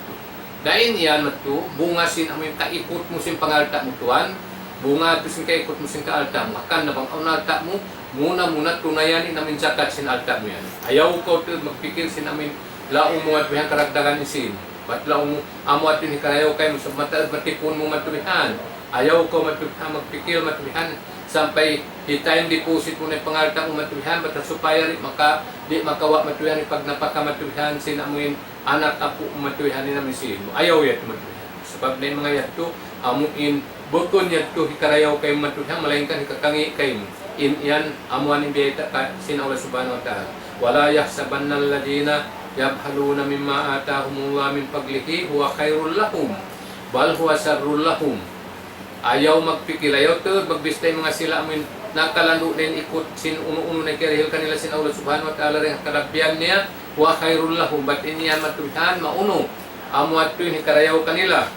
Dain yan matu bunga sin amoy kaikot mo sin pangalta mo tuan. Bunga to sin kaikot mo sin kaalta mo. Akan na bang alta mo muna tunayan namin zakat sin alta mo yan. Ayaw ko to magpikir sin amin laong mga bihan karagdagan isin. Batlaw mo amo atin hikarayaw kayo sa matipon mo matubihan. Ayaw ko matubihan magpikil matubihan sampai hitayang deposit mo na pangalta mo matubihan bata supaya di makawa matubihan pag napaka matubihan sinamuin anak apo matubihan ni namin sin mo. Ayaw yat matubihan. Sebab na mga yato amuin bukon yato hikarayaw kayo matubihan melainkan hikakangi kayo. Yan amuan ibiyata sin Allah subhanahu wa ta'ala. Wala yahsabanna alladina yabhaluna mimma atahumullah min fadlihi huwa khairul lahum bal huwa sarrul lahum. Ayaw magpikil, ayaw to magbistay mga sila amin nakalando din ikot sin uno-uno na kirihil kanila sin Allah subhanahu wa ta'ala rin kalabyan niya huwa khairul lahum bat iniyan matuhan mauno amuat yun hikarayaw kanila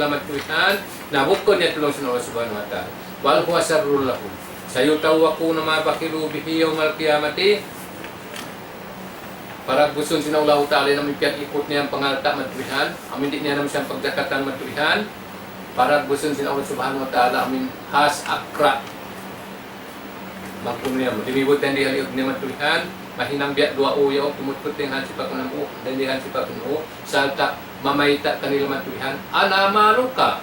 matuhan nabukon niya tulong sin Allah subhanahu wa ta'ala bal huwa sarrul lahum sayutawakuna ma bakhilu bihi yawmal qiyamati. Para gusto sin Allah ta'ala namin piyak ikot niya ang pangalta matubihan amin di niya namin siyang pagdakatan matubihan. Para gusto sin Allah subhanahu wa ta'ala amin has akra magpuno niya mo dimibot yan di haliog niya matubihan mahinang biyak dua uyaw tumutkot yung hansi pa kunang u dan di hansi pa kunang u salta mamayta kanila matubihan ana maluka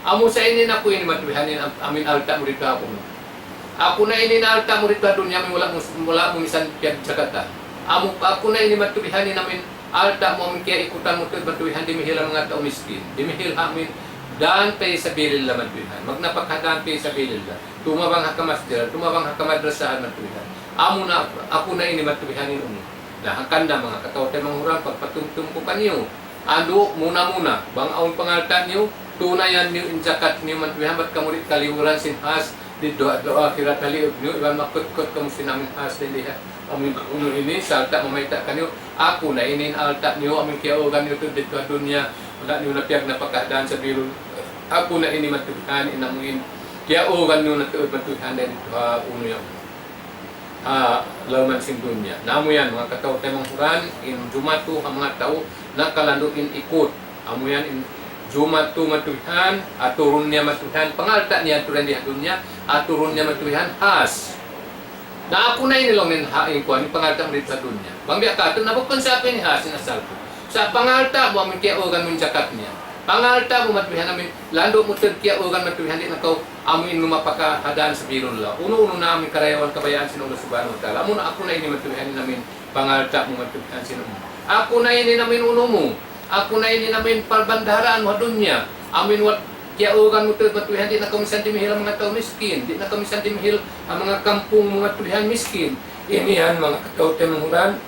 amo sa ini na ko ini matubihan amin alta mo rito ako na ini na alta mo rito dunya amin wala mo misan piyak Jakarta. Ako na ini matubihanin namin alta mo amin kaya ikutan mo ito matubihan dimihil ang mga tao miskin dimihil amin daan tayo sa bilil na matubihan magnapakadaan tayo sa bilil na tumabang hakamasdiran tumabang hakamadrasahan matubihan ako na ini matubihanin na hakanda mga katawte mga hurang pagpatumtum ko kanyo ando muna bang aun pangalta niyo tunayan niyo in zakat niyo matubihan ba't kamulit kalihuran sin has di doa akhirat haliog niyo iban makut-kut kamu sinamin has din diha amin uno ini salta mamayta kanyo ako na inin alta niyo amin kiyaogan niyo to dito dunya wala niyo napiyag napakadaan sa biro ako na ini matubihan inamuin kiyaogan niyo na tuod matubihan din uno yan lauman sin dunya namo yan mga katao tayo manghuran in jumatu ang mga tao nakalanduin ikot Amo yan in Jumat tu matuhan, aturun niya matuhan, pangalta niya aturan di dunya, aturun niya matuhan has. Na ako na inilong nin haing ko, ni pangalta mo dito sa dunya. Bang biya kato, nabukon sa akin ni has, sinasal ko. Sa pangalta mo, amin kaya ogan mo jakat niya. Pangalta mo matuhan namin, lando mo kaya ogan matuhan, di na ko amin numapakahadaan sa biron la. Uno-uno na amin karayawan kabayaan sinong subhanahu wa ta'ala. Amo na ako na ini matuhan namin, pangalta mo matuhan sinong. Ako na ini namin uno mo. Ako na ini namin palbandaraan mo dunya. Amin wat kaya ogan mo matuhan, di na komisan dimihil ang mga tao miskin. Di na komisan dimihil ang mga kampung mga matuhan miskin. Inihan mga kataute manghuran.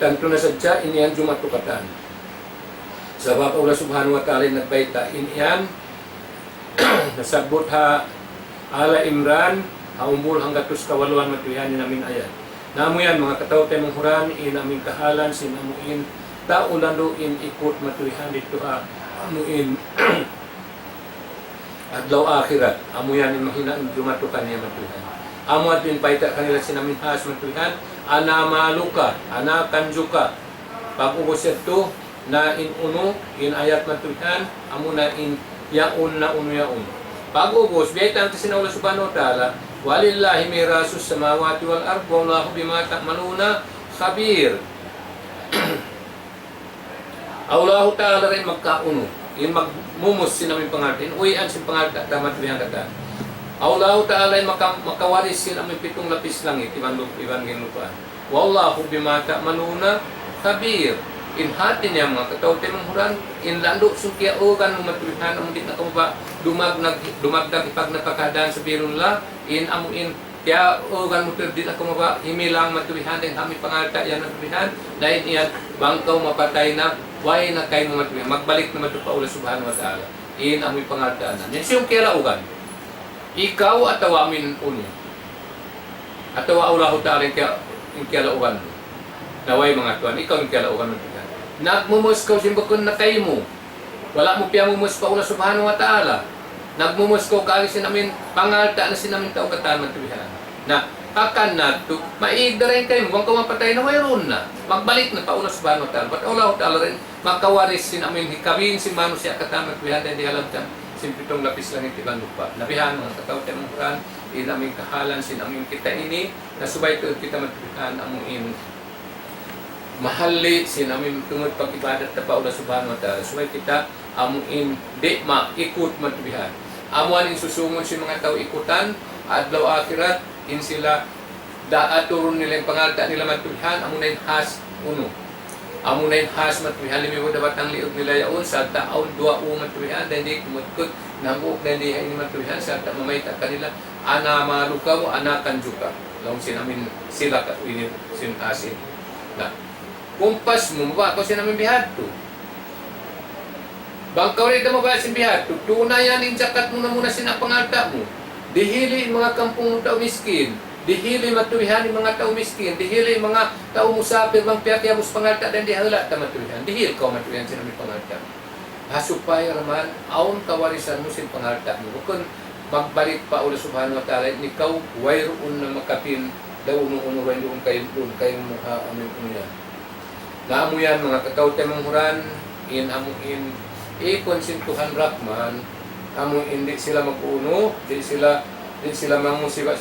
Tanto na sadya, inihan jumatukatan. Sabab Allah subhanahu wa ta'ala nagbaita, inihan nasabot ha ala Imran, haumbul hanggatus kawaluan matuhan namin ayat. Namo yan mga kataute manghuran, inamin kahalan, sinamuin, taulanduin ikut matuhan dito ha, amuin adlaw akhirat, amu yan yung mahina jumatukan niya matuhan. Amo at paita kanila sinamin has matuhan, ana maluka, ana kanjuka. Pag ubos ito, na in uno, in ayat matuhan, amo na in yaun na uno yaun. Pag ubos, biyay tanto sinawala subhanahu wa ta'ala, walillahi mirasus samawati wal ard, wallahu bima ta'maluna khabir. Allah ta'ala rin magkauno, in magmumos sinamin pangartin, uyan sin pangarta, damat liyan kata. Allah ta'ala ay makawaris sila may 7 lapis langit, ibang ginupaan. Wallahu bima ta'maluna khabir. In hati niya mga kataute manghuran, in lando sukya ogan mo matulihan, among di na kumaba, dumagdag ipag napakadaan sa birun la, in amuin, kaya ogan mo di na kumaba, himilang matulihan, din kami pangalta yan matulihan, dahil iyan, bangkaw mapatay na, why na kayo mo matulihan, magbalik na matupa ula subhanahu wa ta'ala, in amoy pangaltaan na. Yan siyong kaya ogan. Ikaw atawa amin uno. Atawa Allah ta'ala yung kialaugan mo. Naway mga tuan, ikaw yung kialaugan mo. Nagmumos ka simbakon na kayo mo. Wala mo piya mumos pa Allah subhanahu wa ta'ala. Nagmumos ka kaalis namin, pangalta na sinamin tao kataan matulihan. Na, akan na ito, maigda rin kayo, huwag ka mapatay na mayroon na. Magbalik na pa Allah subhanahu wa ta'ala. But Allah ta'ala rin, makawaris sinamin, hikawin si Manu siya kataan matulihan, dahil di alam siya. Simpitong lapis lang iti lupa. Nabihan mga kataute mong Quran, inaming kahalan, sinaming kita ini, nasubay ito kita matulihan, amuin mahali, sinaming tungod pag-ibadat na pa Allah subhanahu wa ta'ala. Subay kita, amuin di maikut matulihan. Amuan yung susungon si mga tao ikutan, adlaw akhirat, in sila daaturon nila yung pangalta nila matulihan, amunin has uno. Amunayin has matulihan, limiwo dapat ang liog nila yaon, sa taon 2 matulihan, dahil di kumutkot, namuk na di ay matulihan, sa ta mamayta kanila, ana malukaw, ana kanjuka. Laong sinamin sila katuinin sinasin. Na, kumpas mo, mabakaw sinamin bihad to. Bangkaw rin na mabakaw sin bihad to, tunayan yung jakat mo na muna sinapangalta mo. Dihili mga kampung tao miskin, dihili matulihan yung mga tao miskin, dihili mga tao musapir, mga piyakiyabos pangalta, dan dihala ta matulihan. Dihil ka matulihan sila may pangalta. Hasupay raman, aon kawarisan mo sin pangalta mo. Kung magbalik pa ulo subhanahu wa ta'ala, ikaw, wayroon na makapin, daw uno-uno rin doon kayong mukha amin unya. Naamo yan mga kataute manghuran, amuin, konsintuhan Rahman, amuin di sila mag-uno, di sila magpangusiba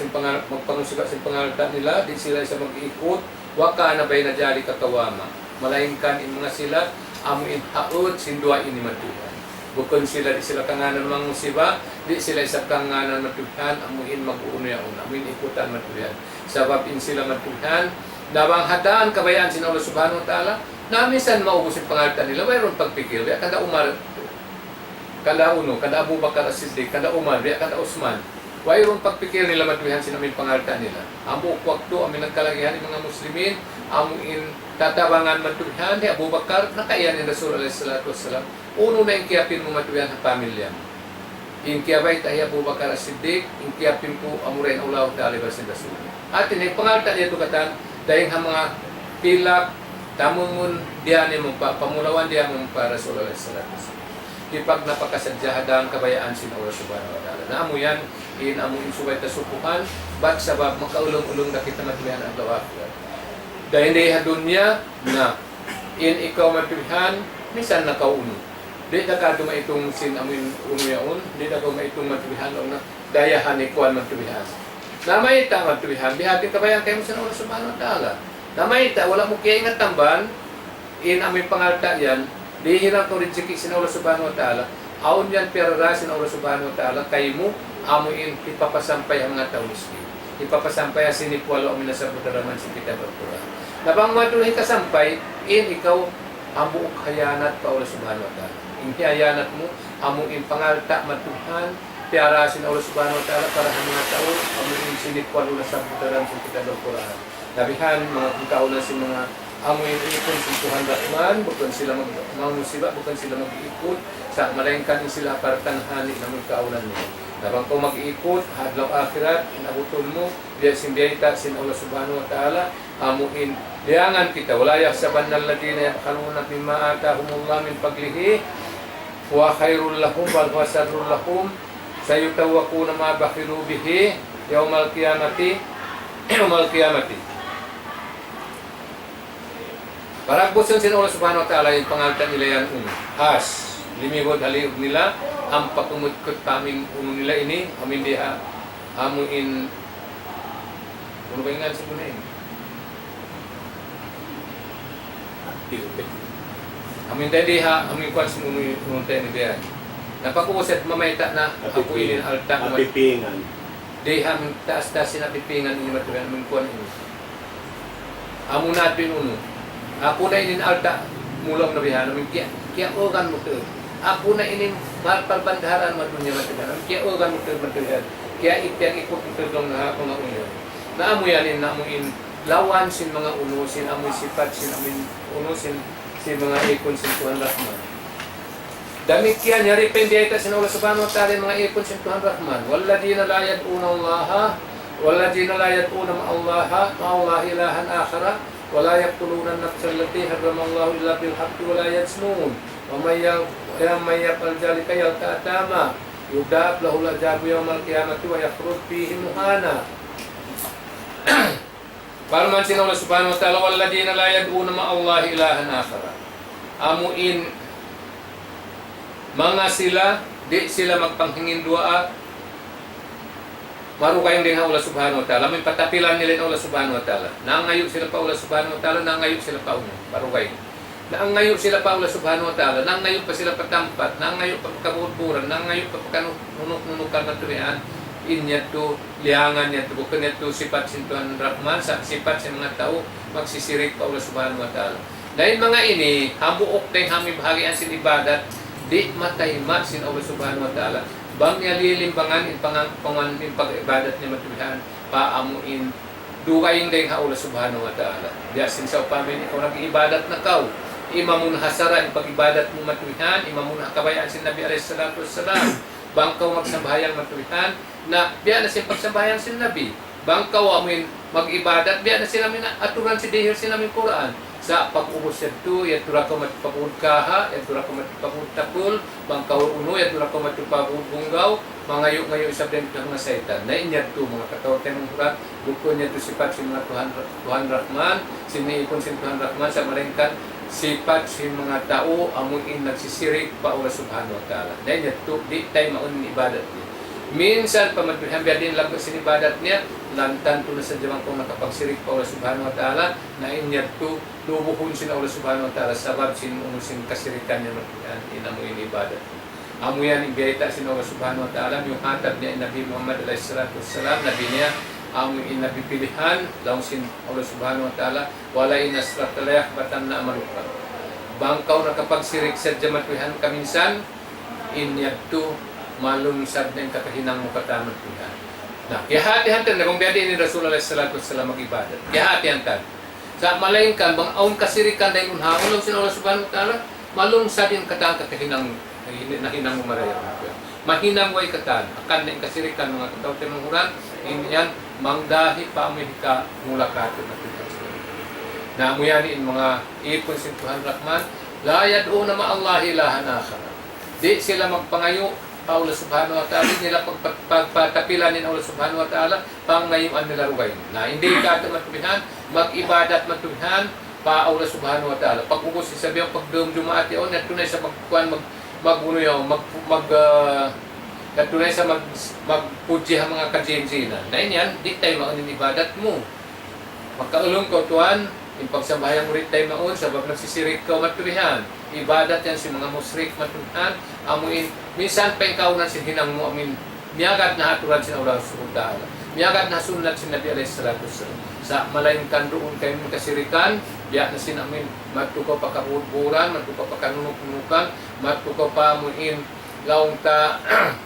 sa pangalta nila, di sila isa mag-iikot, waka na ba'y najali kakawama. Malaingkan in mga sila, amuin haot, sindua ini matuhan. Bukon sila, di sila kanganan mangusiba, di sila isa kanganan matuhan, amuin mag-uno yaon, amuin ikutan matuhan. Sabab in sila matuhan, nabang hadaan kabayaan sin Allah subhanahu wa ta'ala, na minsan maubos yung pangalta nila, mayroon pagpikir, kada Umar, kada Uno, kada Abu Bakar as-Siddiq, kada Umar, kada Usman, wayron pagpikir nila matulihan sinaming pangalta nila. Amo waktu amin nagkalagihan ng mga muslimin, amuin tatabangan matulihan ni Abu Bakar, nakaiyan ni Rasul alaihi salatu wassalam. Uno na inkiyapin mo matulihan ang pamilya mo. Inkiyabay tayo Abu Bakar as-Siddiq, inkiyapin ko amurin Allah ta'ala basin Rasul. At ini pangalta niya ito katan, dahil ang mga pilak, tamungun diyan mo pa, pamulawan diyan mo pa Rasul alaihi salatu wassalam. Ipag napakasadyahan kabayaan sin Allah subhanahu wa ta'ala. Naamo yan, amuin subay tasupuhan, ba't sabab makaulong-ulong na kita matulihan ang lawak. Dahil hindi hadun niya na ikaw matulihan, minsan nakauno. Di na ka duma itong sin amin unuyaon, di na ka itong matubihan o na dayahan ni kuan matubihan. Namayita matubihan, bihati kabayan kayo mo sa Allah subhanahu wa ta'ala. Namayita, wala mo kaya ingat tamban, in amin pangalta yan, di hirang ko rin siki sin Allah subhanahu wa ta'ala, aon yan perara sin Allah subhanahu wa ta'ala, kayo mo, amuin ipapasampay ang mga taon miskin. Ipapasampay ang sinipwalo ang minasabutaraman si kita berpura. Nabang matuloy kasampay, in ikaw, amu kayanat pa Allah subhanahu wa ta'ala. Inghiayanat mo, amuin pangalta matuhan, piarasin Allah subhanahu wa ta'ala para sa mga tao, amuin sinipwalo na sabutaran sa kita berpura. Nabihan, mga pagkaunan si mga amuin ikon sa Tuhan Rahman, bukan sila magmusiba, bukan sila mag-iikot, sa malengkan sila para tanghani na magkaunan mo. Nabang kung mag-iikot, hadlaw akhirat, inabutol mo, biya simbiyayta sin Allah subhanahu wa ta'ala, amuin, liangan kita, wala yahsaban na ladina yakaluna bima atahumullah min paglihi, wa khairul lahum wal wasarul lahum, sayutawakuna ma bakhilu bihi, yawmal qiyamati, yawmal qiyamati. Para buson sin Allah subhanahu wa ta'ala, yung pangaltan nila yan, has, limihod halihod nila, ang pakumudkot kaming uno nila ini, amin diha, amuin, ano ba yung nga sa punain? Amin tayo diha, amin kuwan sa uno tayo ni diha. Napakuusat mamayta na, ako ilin alta, Napipingan. diha, amin taas-taas sinapipingan ini matuyan, amin kuwan ini. Amo natin uno. Ako na inin alta, mulang nabihan, amin kaya organ mo to. Ako na inin palbandaran mo dunya matuyan, kaya organ mo to matuyan. Kaya ipiyang ikot ito lang na ako na uno. Naamuyanin, naamuin, lawan sin mga uno, sin amoy sifat, sin amin uno, sin mga ikon sin Tuhan Rahman. Damikian, yari pendiyata sin Allah subhanahu wa ta'ala mga ikon sin Tuhan Rahman. Walladina la yad'una Allah, walladina la yad'una ma'allaha ilahan akhara, wala yaqtuluna an-nafsa allati harrama Allah illa bil haqqi wala yaznun. Wa may yaf'al dhalika yalqa atama, yudab lahu al-azabu yawmal qiyamati wa yakhrud fihi muhana. Parman sin Allah subhanahu wa ta'ala, walladina la yad'una ma'allahi ilahan akhara. Amuin mga sila, di sila magpanghingin dua, maru kayong din Allah subhanahu wa ta'ala, may patapilan nila Allah subhanahu wa ta'ala. Nangayo sila pa Allah subhanahu wa ta'ala, nangayo sila pa uno, maru kayo. Nangayo sila pa Allah subhanahu wa ta'ala, nangayo pa sila patampat, nangayo pa pagkaburburan, nangayo pa pagkanunuk-nunukan na turian. Inya to liangan niya to bukan niya to sifat sin Tuhan Rahman sa sifat sa mga tao magsisirik pa Allah subhanahu wa ta'ala. Dahil mga ini habuok tay hami bahagian sin ibadat di matayma sin Allah subhanahu wa ta'ala bang yalilimbangan in pangan in pag-ibadat ni matuhan paamuin dukayin dayng Allah subhanahu wa ta'ala. Diya sin sa upamin ikaw nag-ibadat na kau imamun hasara in pag-ibadat mo matuhan imamun kabayaan sin Nabi alaihi salatu wassalam bangkaw magsambayang matuhan na biya na siya pagsambayan sin Nabi. Bangkaw amin mag-ibadat, biya na sila aturan si dihir sila min Quran. Sa pag-ubos ito, yatura ko matipagod kaha, yatura ko matipagod takul, bangkaw uno, yatura ko matipagod bunggaw, mangayo-ngayo isabden ng mga saitan. Na inyad ito, mga katawatan ng Quran, bukod niya ito sifat si mga Tuhan Rahman, siniipon si Tuhan Rahman sa maringkan, sifat si mga tao, amuin nagsisirik pa Allah subhanahu wa ta'ala. Na inyad ito, di tayo maunin ibadat niya. Minsan pamatuhan biya din lang sinibadat niya lantan to na sa jamang kung nakapagsirik pa Allah subhanahu wa ta'ala na inyat to lubuhon sin Allah subhanahu wa ta'ala sabab sin kasirikan niya matuhan inamuin ibadat. Amuyan ibiyayta sin Allah subhanahu wa ta'ala yung hatag niya Nabi Muhammad alaihi salatu wassalam Nabi niya amuin Nabi pilihan laung sin Allah subhanahu wa ta'ala wala inasratalayah batan na amalukan. Bangkaw nakapagsirik sa jamatuhan kaminsan inyat to malungsad na yung kakahinang mo kataman Tuhan. Nah, kihati-hantan na kung biyadi ni Rasulullah sallallahu alaihi wasallam mag-ibadat. Kihati-hantan. Sa malaingkan, bang aun kasirikan na yung unhaon lang sin Allah subhanahu wa ta'ala, malungsad yung katang kakahinang na hinang mo maraya. Mahinang way katan, akan na yung kasirikan mga kataw tinunguran, yan, mangdahi pa Amerika mula kato na Tuhan. Na amuyani yung mga ipon sin Tuhan Rahman, la yad'una ma'allahi ilahan akhara. Di sila magpangayo Allah subhanahu wa ta'ala nila pagpatapilan ni Allah subhanahu wa ta'ala pangayuan nila rugayin na hindi ka ito matubihan mag-ibadat matubihan pa Allah subhanahu wa ta'ala pag-ubos isabi ang pagdum-dumaati o natunay sa magkuhan katunay sa magpuji ang mga kajenjina. Na yan, di tayo maunin ibadat mo. Magkaulong ko tuwan, yung pagsambahayan mo rin tayo maun, sabab nagsisirik ka matulihan. Ibadat yan si mga musrik matulihan. Amuin, minsan pa yung kaunan si hinang mo, amin, miyagat na haturan si Allah subhanahu wa ta'ala. Miyagat na sunat si Nabi alayhi salatu wasalam. Sa malainkan doon kayo ng kasirikan, biyak na sinamin, matukaw pa kahudburan, matukaw pa kanunukunukan, matukaw pa amuin, laong ta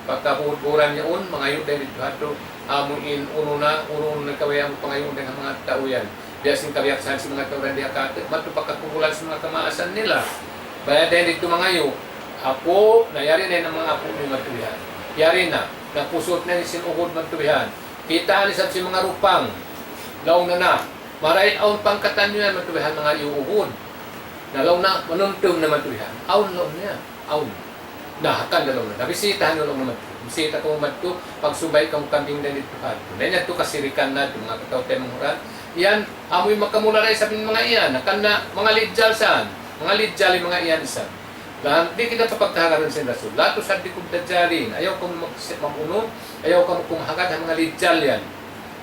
pagkahudburan niya mga yun dahil dito hato, amuin, uno na kawaya mo pangayon ng mga tauyan. Biyak sin kabiaksahan si mga tauyan diha kate, matukaw kakukulan sa mga kamaasan nila. Baya dahil dito mga yun, ako, nayari na ng mga apo ni matulihan. Yari na, napusot na ni sinuhod matulihan. Kita ni sa mga rupang, laong na, maray aun pangkatan nyo yan matulihan mga iuhod. Na laong na, manuntum na matulihan. Aun laong niya, aun. Nahakan na laong na, nabisitahan na laong na matulihan. Bisita ko madto, pagsubay kang kambing na dito ka. Dahil ito kasirikan na, mga katawtay mong huran. Yan, amoy makamularay sa mga iyan, nakan na, mga lidjal saan? Mga lidjal yung mga iyan saan? Di kita papagkahagaran sa Rasul. Lato sa di kong dadjalin. Ayaw kong mamuno. Ayaw kong kumahagad ang mga lidjal yan.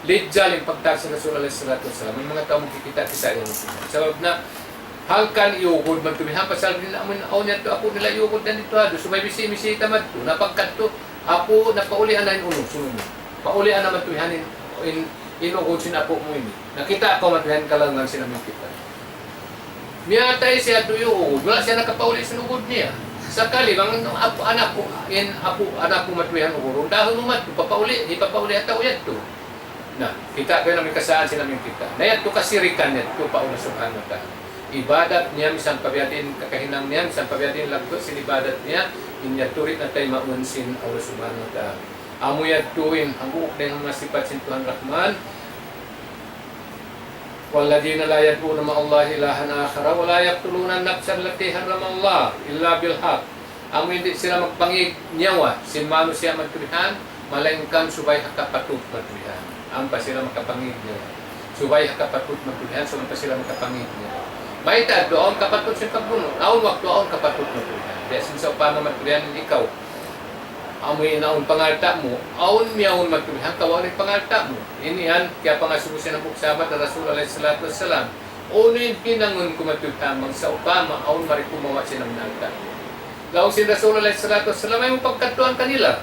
Lidjal yung pagtag sa Rasul alayhi salatu wasalam. May mga tao makikita-kita yung sabab na halkan iugod man tumihan. Pasal din naman aw niya ito. Ako nila iugod na dito. So may bisi-bisita man ito. Napagkat ito. Ako napaulian na yung uno. Sunod mo. Paulian naman tumihan inugod sinapo mo ini. Nakita ako matuhan kalangan sila makita. Miyatay siya tuyo, wala siya nakapauli sa lugod niya. Sakali, bang anak ko matuyan ugurong, dahil umat, ipapauli at tao yan to. Na, kita kayo namin kasaan sila namin kita. Na yan to kasirikan niya, to pauna subhanahu wa ta'ala. Ibadat niya, misang pabiyatin kakahinang niya, misang pabiyatin lagto, sinibadat niya, inya turit na tayo maunsin Allah subhanahu wa ta'ala. Amuyad tuwin, ang buok na yung mga sifat sin Tuhan Rahman, وَالَّذِينَ لَا يَدْعُونَ مَعَ اللَّهِ إِلَٰهًا آخَرَ وَلَا يَقْتُلُونَ النَّفْسَ الَّتِي حَرَّمَ اللَّهُ إِلَّا بِالْحَقِّ. Amo hindi sila magpangig nyawa, simano siya matulihan, malaingkan subay hakapatut matulihan. Ampa sila makapangig nyawa. Subay hakapatut matulihan, so ampa sila makapangig nyawa. May tad doon kapatut sa pagbuno, aon waktu aon kapatut matulihan. Besin sa upama matulihan ikaw. Amoy inaon pangalta mo, aon miyaon matulihan, kawaw rin pangalta mo. Inihan, kaya pangasubo siya ng buksabat na Rasul alayhi salatu wassalam. Ono yung pinangon ko matutambang sa upama, aon marikumawa siya ng nalta. Laong si Rasul alayhi salatu wassalam ay mapagkatuan kanila.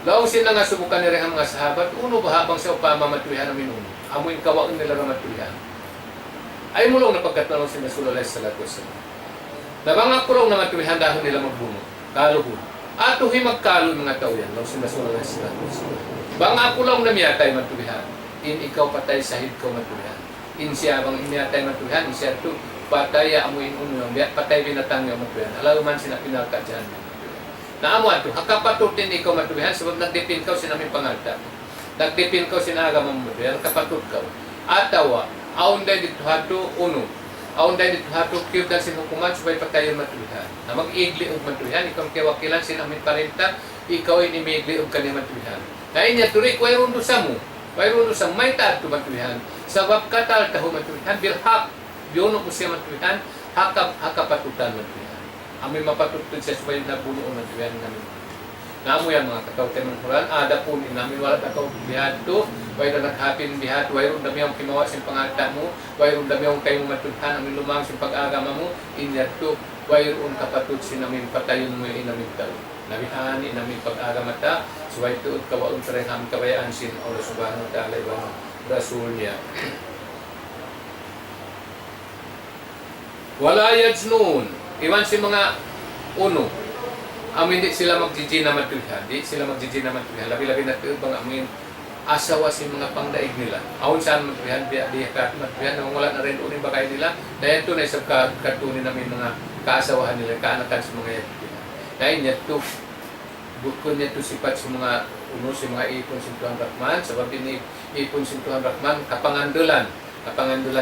Laong siya nga subukan nila ang mga sahabat, uno ba habang sa upama matulihan namin uno? Amoy kawaw nila na matulihan. Ay mulong napagkatuan si Rasul alayhi salatu wassalam. Nabangak ko lang na matulihan dahil nila magbuno, kaluhod. Ato himagkalo mga tao yan, laos sinasulat na sila. Bang ako lang na miyatay matulihan, in ikaw patay sahid ko matulihan. In siya bang imiyatay matulihan, in siya ito, patay amuin unyo, patay binatang niya matulihan. Alam man sila pinalka dyan. Naamo ato, hakapatutin ikaw matulihan, sabab nagdipin ka sinaming pangalta. Nagdipin ka sinaga matulihan, kapatut ka. Atawa, aon day dito hato, uno. Aon dahil dito hato kiyod na sinukuman subay patayon matulihan. Na mag-igli og matulihan, ikaw kiwakilan sinaming parenta, ikaw ay imigli og kaniyang matulihan. Dahil niya tuloy, wayroon do sa mo. Wayroon do sa may tato matulihan. Sabab katal taho matulihan, bilhak, biyono ko siya matulihan, hakapatutan matulihan. Amoy mapatutun siya subay na bunuon matulihan namin. Namo yan mga katawtay ng Quran, ada po namin wala takaw bihad to, wayroon naghapin bihad, wayroon dami ang kimawa siyang pangalta mo, wayroon dami ang kayong matulhan, amin lumang siyang pag-agama mo, inyat to, wayroon kapatut sinamin patayon mo yung inamin tao. Nabihani namin pag-agama ta, suway tuot kawaon sa reham kabayaan sin Allah subhanahu wa ta'ala ibang Rasul niya. Wala yajnun, iwan si mga uno, hindi sila magjijina matulihan, di sila magjijina matulihan. Labi-labi na ito bang amin asawa si mga pangdaig nila. Aon saan matulihan, di matulihan, nang wala na rin unin bakay nila. Dahil ito na isang katunin namin mga kaasawahan nila, kaanakan sa mga yatulihan. Dahil niya ito, bukod niya ito sipat sa mga uno, sa mga ipon si Tuhan Rahman. Sabab ini ipon si Tuhan Rahman, kapangandulan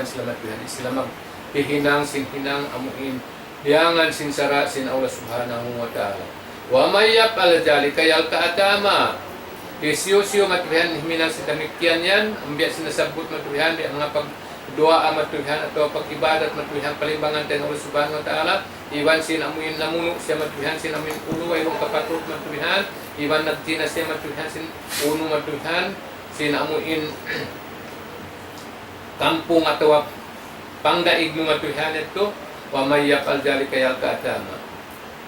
sila matulihan. Sila maghihinang, sinhinang, amuin, diangan sinsara sin Allah subhanahu wa ta'ala. Wa mayyap al-jali kayal kaatama. Isyo-syo matulihan, himinang si tamikyan yan. Ambiya sinasabot matulihan, di mga doa matuhan atau pag-ibadat matuhan palimbangan tayo Allah Subhanahu wa Ta'ala. Iwan sin amuin namuno siya matuhan sin amuin ulo ay nung kapatid matuhan. Iwan nagtina siya matuhan sin uno matuhan sin amuin kampung atau pangdaig mo matuhan ito. Wa may yapal jali kayal kaatama.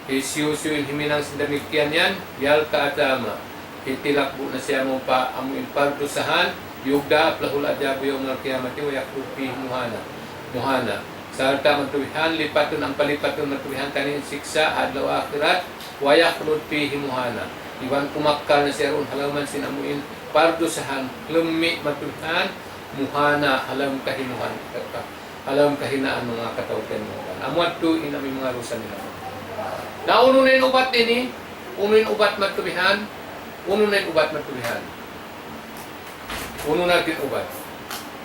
Isiusuin himinang sindamikyan yan, yal kaatama. Itilakbo na siya mo pa amuin pardusahan. Yugda plahul adyabu yung mga kiyamati wa yakrupi muhana. Sarta matuwihan, lipatun ang palipatun matuwihan kanin siksa adlaw akhirat wa yakrupi muhana. Iwan kumakkal na siya ron halaman sinamuin pardusahan, lumi matuwihan, muhana halam kahinuhan. Halam kahinaan mga katawten mo. Amuat tu inami mga rusa nila. Naununin ubat ini, ununin ubat matuwihan, ununin ubat matuwihan. Uno natin ubat.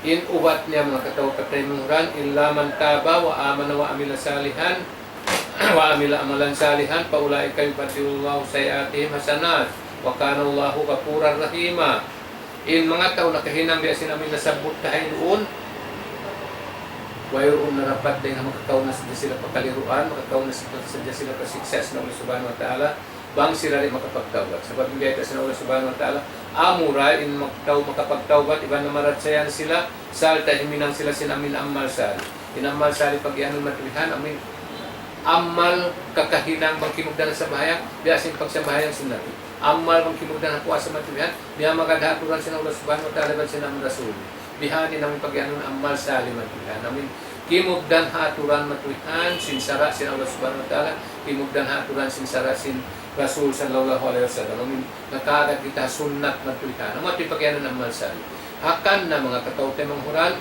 In ubat niya mga kataw-kataymuran, illa man taba wa amana wa amila salihan, wa amila amalan salihan, paulay kayo patirullahu sayatihim hasanat, wa kanallahu kapuran rahima. In mga tao nakahinang biya sinamin nasabot tayo doon, wayroon na rapat din na makataw na sila pakaliruan, makataw na sila pa-success na Allah Subhanahu wa Ta'ala, bang sila rin makapagtawbat. Sabat hindi ito sa Allah Subhanahu wa Ta'ala, amuray in makapagtawbat, iba na maratsayan sila, salta himinang sila sinamin ammal sali. Inamal sali pag ianong matulihan, amin amal kakahinang bang kinugdan sa bahayang, biasin pag sa bahayang sinati. Amal bang kinugdan ang kuwasa matulihan, biya magadhaturan sila Allah Subhanahu wa Ta'ala, ban sinamang rasul. Bihani namin pag ianong ammal sali matulihan. Amin kimugdan haturan matulihan, sinsara sin Allah Subhanahu wa Ta'ala, kimugdan haturan sinsara sin Rasul sallallahu alaihi wasallam. Amin nakagad kita sunnat matulihan. Ang mati pagyanan ng malsal. Hakan na mga katawte manghuran,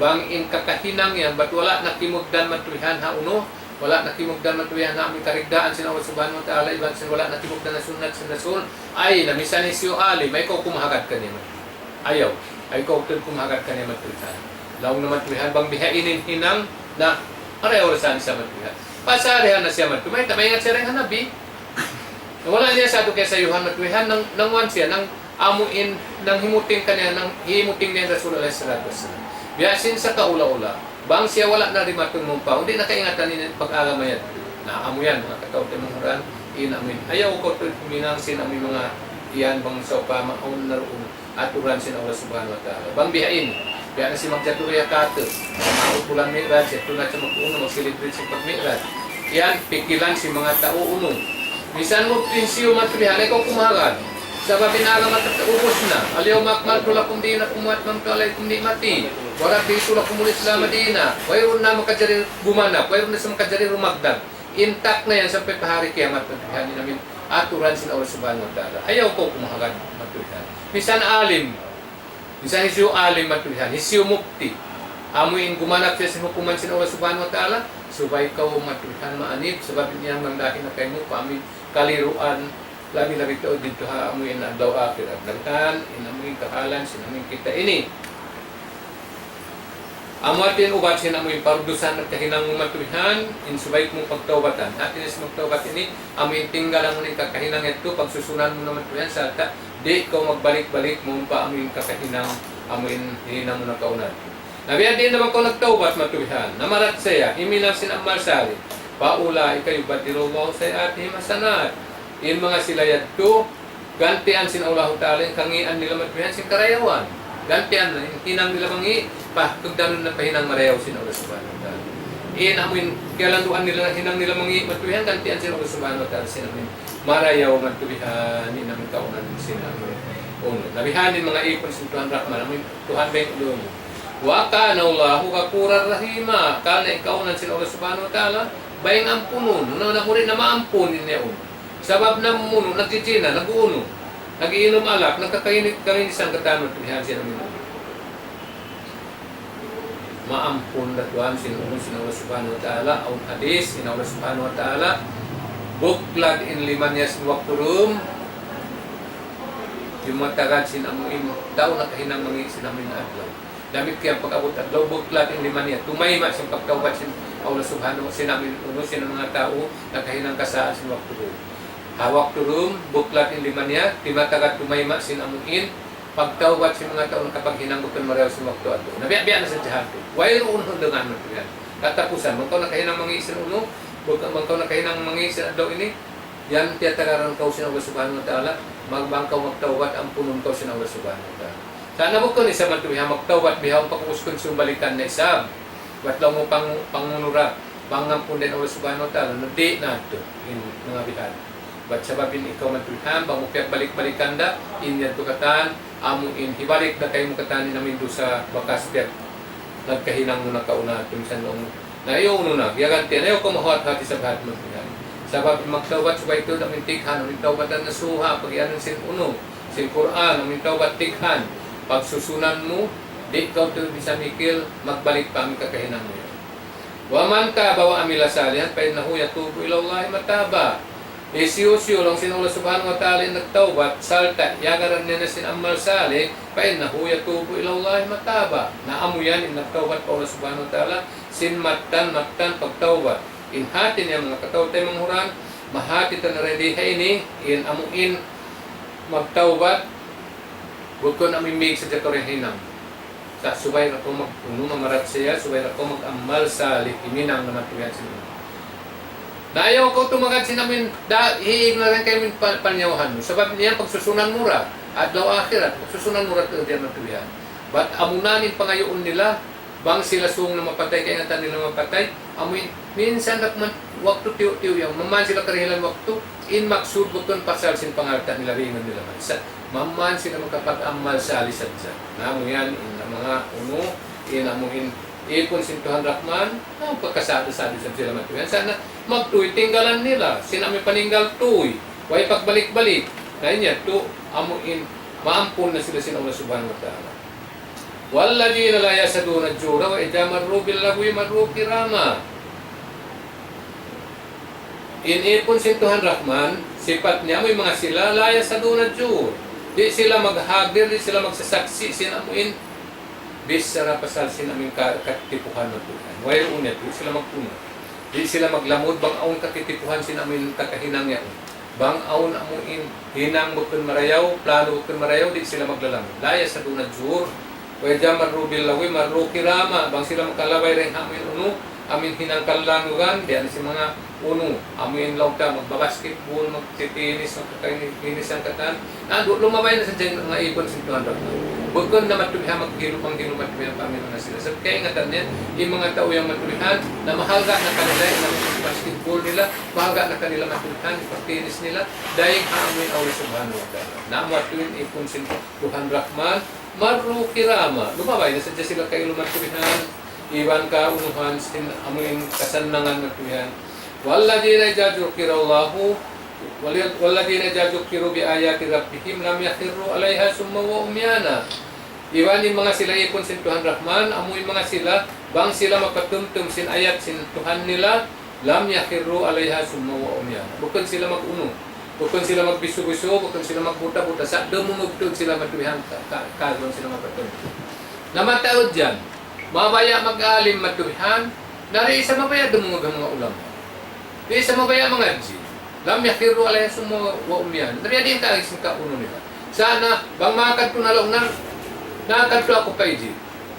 bang in kakahinang yan, ba't wala nakimugdan matulihan ha uno? Wala nakimugdan matulihan na aming karigdaan sin Allah Subhanahu wa Ta'ala, iban sin wala nakimugdan na sunnat sin Rasul, ay namisan ni siyo alim, ay ikaw kumahagad ka niya. Ayaw, ay ikaw kumahagad ka niya matulihan. Laong na matulihan, bang bihainin hinang na areho rasan siya matulihan. Pasarehan na siya matulihan, tabay nga siya rin hanabi. Wala niya sa ato kaya sa Yohan matuwihan nang wan siya, nang amuin, nang himuting kanya, nang himuting niya Rasul alayhi salatu wassalam. Biyasin sa kaula-ula, bang siya wala na rimatong mong pa, hindi nakaingatan niya pag-agamayan. Na amu yan, mga katawte mong huran, inamin. Ayaw ko ito minang sinami mga iyan bang sa upamaon na roon, aturan sin Allah Subhanahu wa Ta'ala. Bang bihain, biya na si Magjaturya Kate, maupulang mi'raj, ito na siya mag-uno, mag-celebrate si pag-mi'raj. Yan, pikilan si mga tao uno. Bisan mo prinsiyo matulihan, ikaw kumahagad. Sabab binaga matataubos na. Aliyaw makmal tula kung di na kumuat ng kalay kung di mati. Warak di tula kumulit sila Madina. Wayroon na makajari gumanap. Wayroon na sa makajari rumagdag. Intact na yan sampai pahari kiamat matulihan namin. Aturan sin Allah Subhanahu wa Ta'ala. Ayaw ko kumahagad matulihan. Bisan alim. Bisan hisyo alim matulihan. Hisyo mukti. Amuin gumanap siya sa hukuman sin Allah Subhanahu wa Ta'ala. Subay ka matulihan maanib. Sabab niya mangdahin na kayo mo paamin kaliruan labi-labi ito dito ha amuin na daw akhirat dagtan inamuin kakalan sinamin kita ini amuatin ubat sinamuin parudusan at kahinang matulihan insubay mong pagtawbatan atin is magtawbat ini amuin tinggalan mo ng kakahinang ito pagsusunan mo na matulihan sa ata di ikaw magbalik-balik mo pa amuin kakahinang amuin hininang mo na kaunan nabiyan din naman ko nagtawbat matulihan namarat saya iminang sinamal sali paula ikayo batirullahu sayatihim hasanat. In mga sila yadto, gantian sin Allah Ta'ala, kangian nila matuwihan sin karayawan. Gantian na, hinang nila mangi, pagdanon na pahinang marayaw sin Allah Subhanahu wa Ta'ala. In amin, kailanduan nila hinang nila mangi matuwihan, gantian sin Allah Subhanahu wa Ta'ala sin amin. Marayaw matuwihan, inamin kaunan sin amin. Nabihanin mga ipon sin Tuhan Rahman, amin, Tuhan Beng Ulung. Wa kana Allahu kapuran rahima, kana ikaunan sin Allah Subhanahu wa Ta'ala, bayang ampunon, na nakurin na maampunin niya un. Sabab na muno, nagtitina, nag-uuno, nag-iinom alak, nagkakainisan katanong tulihan siya namin. Maampun datuan sinulong sin Allah Subhanahu wa Ta'ala, ang hadis sin Allah Subhanahu wa Ta'ala, buklad in limanyas waktu rum, yung matagad sin amuin, daw nakahinang mangi sin amin adlaw. Damit kaya pag-abot adlaw, buklad in limanyas, tumayma sin pagkawbat sin Allah Subhanahu wa Ta'ala, sinamin uno sin mga tao, nakahinang kasaan sin waktu rum. Hawak turun, buklat in limanya, timatagat tumayma sin amuin, pagtawat si mga tao kapag hinanggot kan maraw si waktu ato. Nabiya-biya na sa jihad. Wayro unhon dengan mo yan. Katapusan, magkaw na kahinang mangisin uno, magkaw na kahinang mangisin daw ini, yan tiyatagaran kau sin Allah subhanahu wa ta'ala, magbangkaw magtawat ang punon kau sin Allah subhanahu wa ta'ala. Sana mo ko ni sa matuya magtawat bihaw pakuskon sumbalikan na isab. Wat lang mo pangunura, pangampun din Allah subhanahu wa ta'ala, nadi na ito, in mga bihan. Ba't sababin ikaw matulihan, bang upiak balik-balikan da, inyan to katan, amo in hibalik na kayo mo katanin namin do sa bakas tiyak. Nagkahinang mo na kauna, tumisan noong na iyo uno na, yaganti, na iyo ko mahuat-hati sa bahat mo. Sabab magtawat sa ito, namin tikhan, namin tawatan na suha, pag iyanan sin uno, sin Quran, namin tawat tikhan, pag susunan mo, di ikaw ito bisa mikil, magbalik pa ang kakahinang mo yan. Waman ka bawa amila salihan, pa inahu yatubu ilallahi mataba. Isiyusyo lang sin Allah subhanahu wa ta'ala nagtawbat, salta, yagaran niya na sin amal salih, pa inahu yatubu ilallahi mataba. Naamu yan, nagtawbat pa Allah subhanahu wa ta'ala, sin matan pagtawbat. Inhati niya mga katawtay manghuran, mahati ta na rediha ini, in amuin magtawbat, bukon amimig sa jatorin hinang. Sa subay na ko mamarat siya, subay na ko mag-amal salih, iminang naman tuyan sinunod. Na ayaw ko tumagat sinamin, hiig na rin kayo min panyawahan mo. Sabab niyan, pagsusunan mura, adlaw akhirat, pagsusunan mura ito diyan matulihan. Ba't amunanin pangayoon nila, bang sila suong na mapatay, kaya nga nila mapatay, amuin, minsan nakman, waktu tiyo-tiyo yung, maman sila karihilan waktu, in maksud bukon pasal sin pangarta nila, ringan nila man. Maman sila magkapag-amal sa alisadza. Namo yan, in mga uno, in amuhin, ipon sintuhan Rahman, pagkasado-sado sa sila matuyan. Sana magtuy, tinggalan nila. Sinami paninggal tuy. Way pagbalik-balik. Kaya niya, to, amuin, maampun na sila sin Allah subhanahu wa ta'ala. Walladina la yasaduna jura wa idza marru bil lagwi marru kirama. Inipon sintuhan Rahman, sifat niya may mga sila la yasaduna jur. Di sila maghagir, di sila magsasaksi, sinamuin bisara pasal sinaming katitipuhan na Tuhan. Wala unya, di sila magpuno. Di sila maglamod, bang aun katitipuhan sinamin kakahinang yan. Bang aun amuin, hinang bukun marayaw, plano bukun marayaw, di sila maglalamod. Laya sa dunad zuhur, wajah marubil lawi, marukirama, bang sila magkalabay rin amin uno, amin hinang kalangugan, diyan si mga uno, amin lauta, magbabasketball, magtitinis, magkakainis ang katan. Lumabay na sa dyan mga ibon sintuhan Rahman. Bukod na matulihan, maghilupang matulihan pa amin na sila. So, kaya ingatan niya, yung mga tao yung matulihan, na mahalga na kanila, yung basketball nila, mahalga na kanila matulihan, yung pagtinis nila, dahil haamoy Allah subhanahu wa ta'ala. Namatuin ipon sintuhan Rahman, marukirama. Lumabay na sa dyan sila kayo lumatulihan, iwan ka, unuhan, amoy kasanangan matulihan. Walladina jadukirallahu walladina jadukiru bi ayati rabbihim lam yakhiru alaiha summa wa umyana. Iwan yung mga sila ipon sin Tuhan Rahman, amuin mga sila, bang sila mapatumtum sin ayat sin Tuhan nila, lam yakhiru alaiha summa wa umyana. Bukan sila mag-uno, bukan sila magbisu-bisu, bukan sila magbuta-buta, sa dumumugtog sila matulihan, kalon sila mapatumtum. Namataod dyan, mabaya mag-alim matulihan, nari isa mabaya dumungog ang mga ulama. Di isa mabaya mga adji. Lam yakiru alaiha summa wa umyan. Dari yung kaagis ng kauno nila. Sana, bang makad ko nalong na, nakad ko ako pa iji.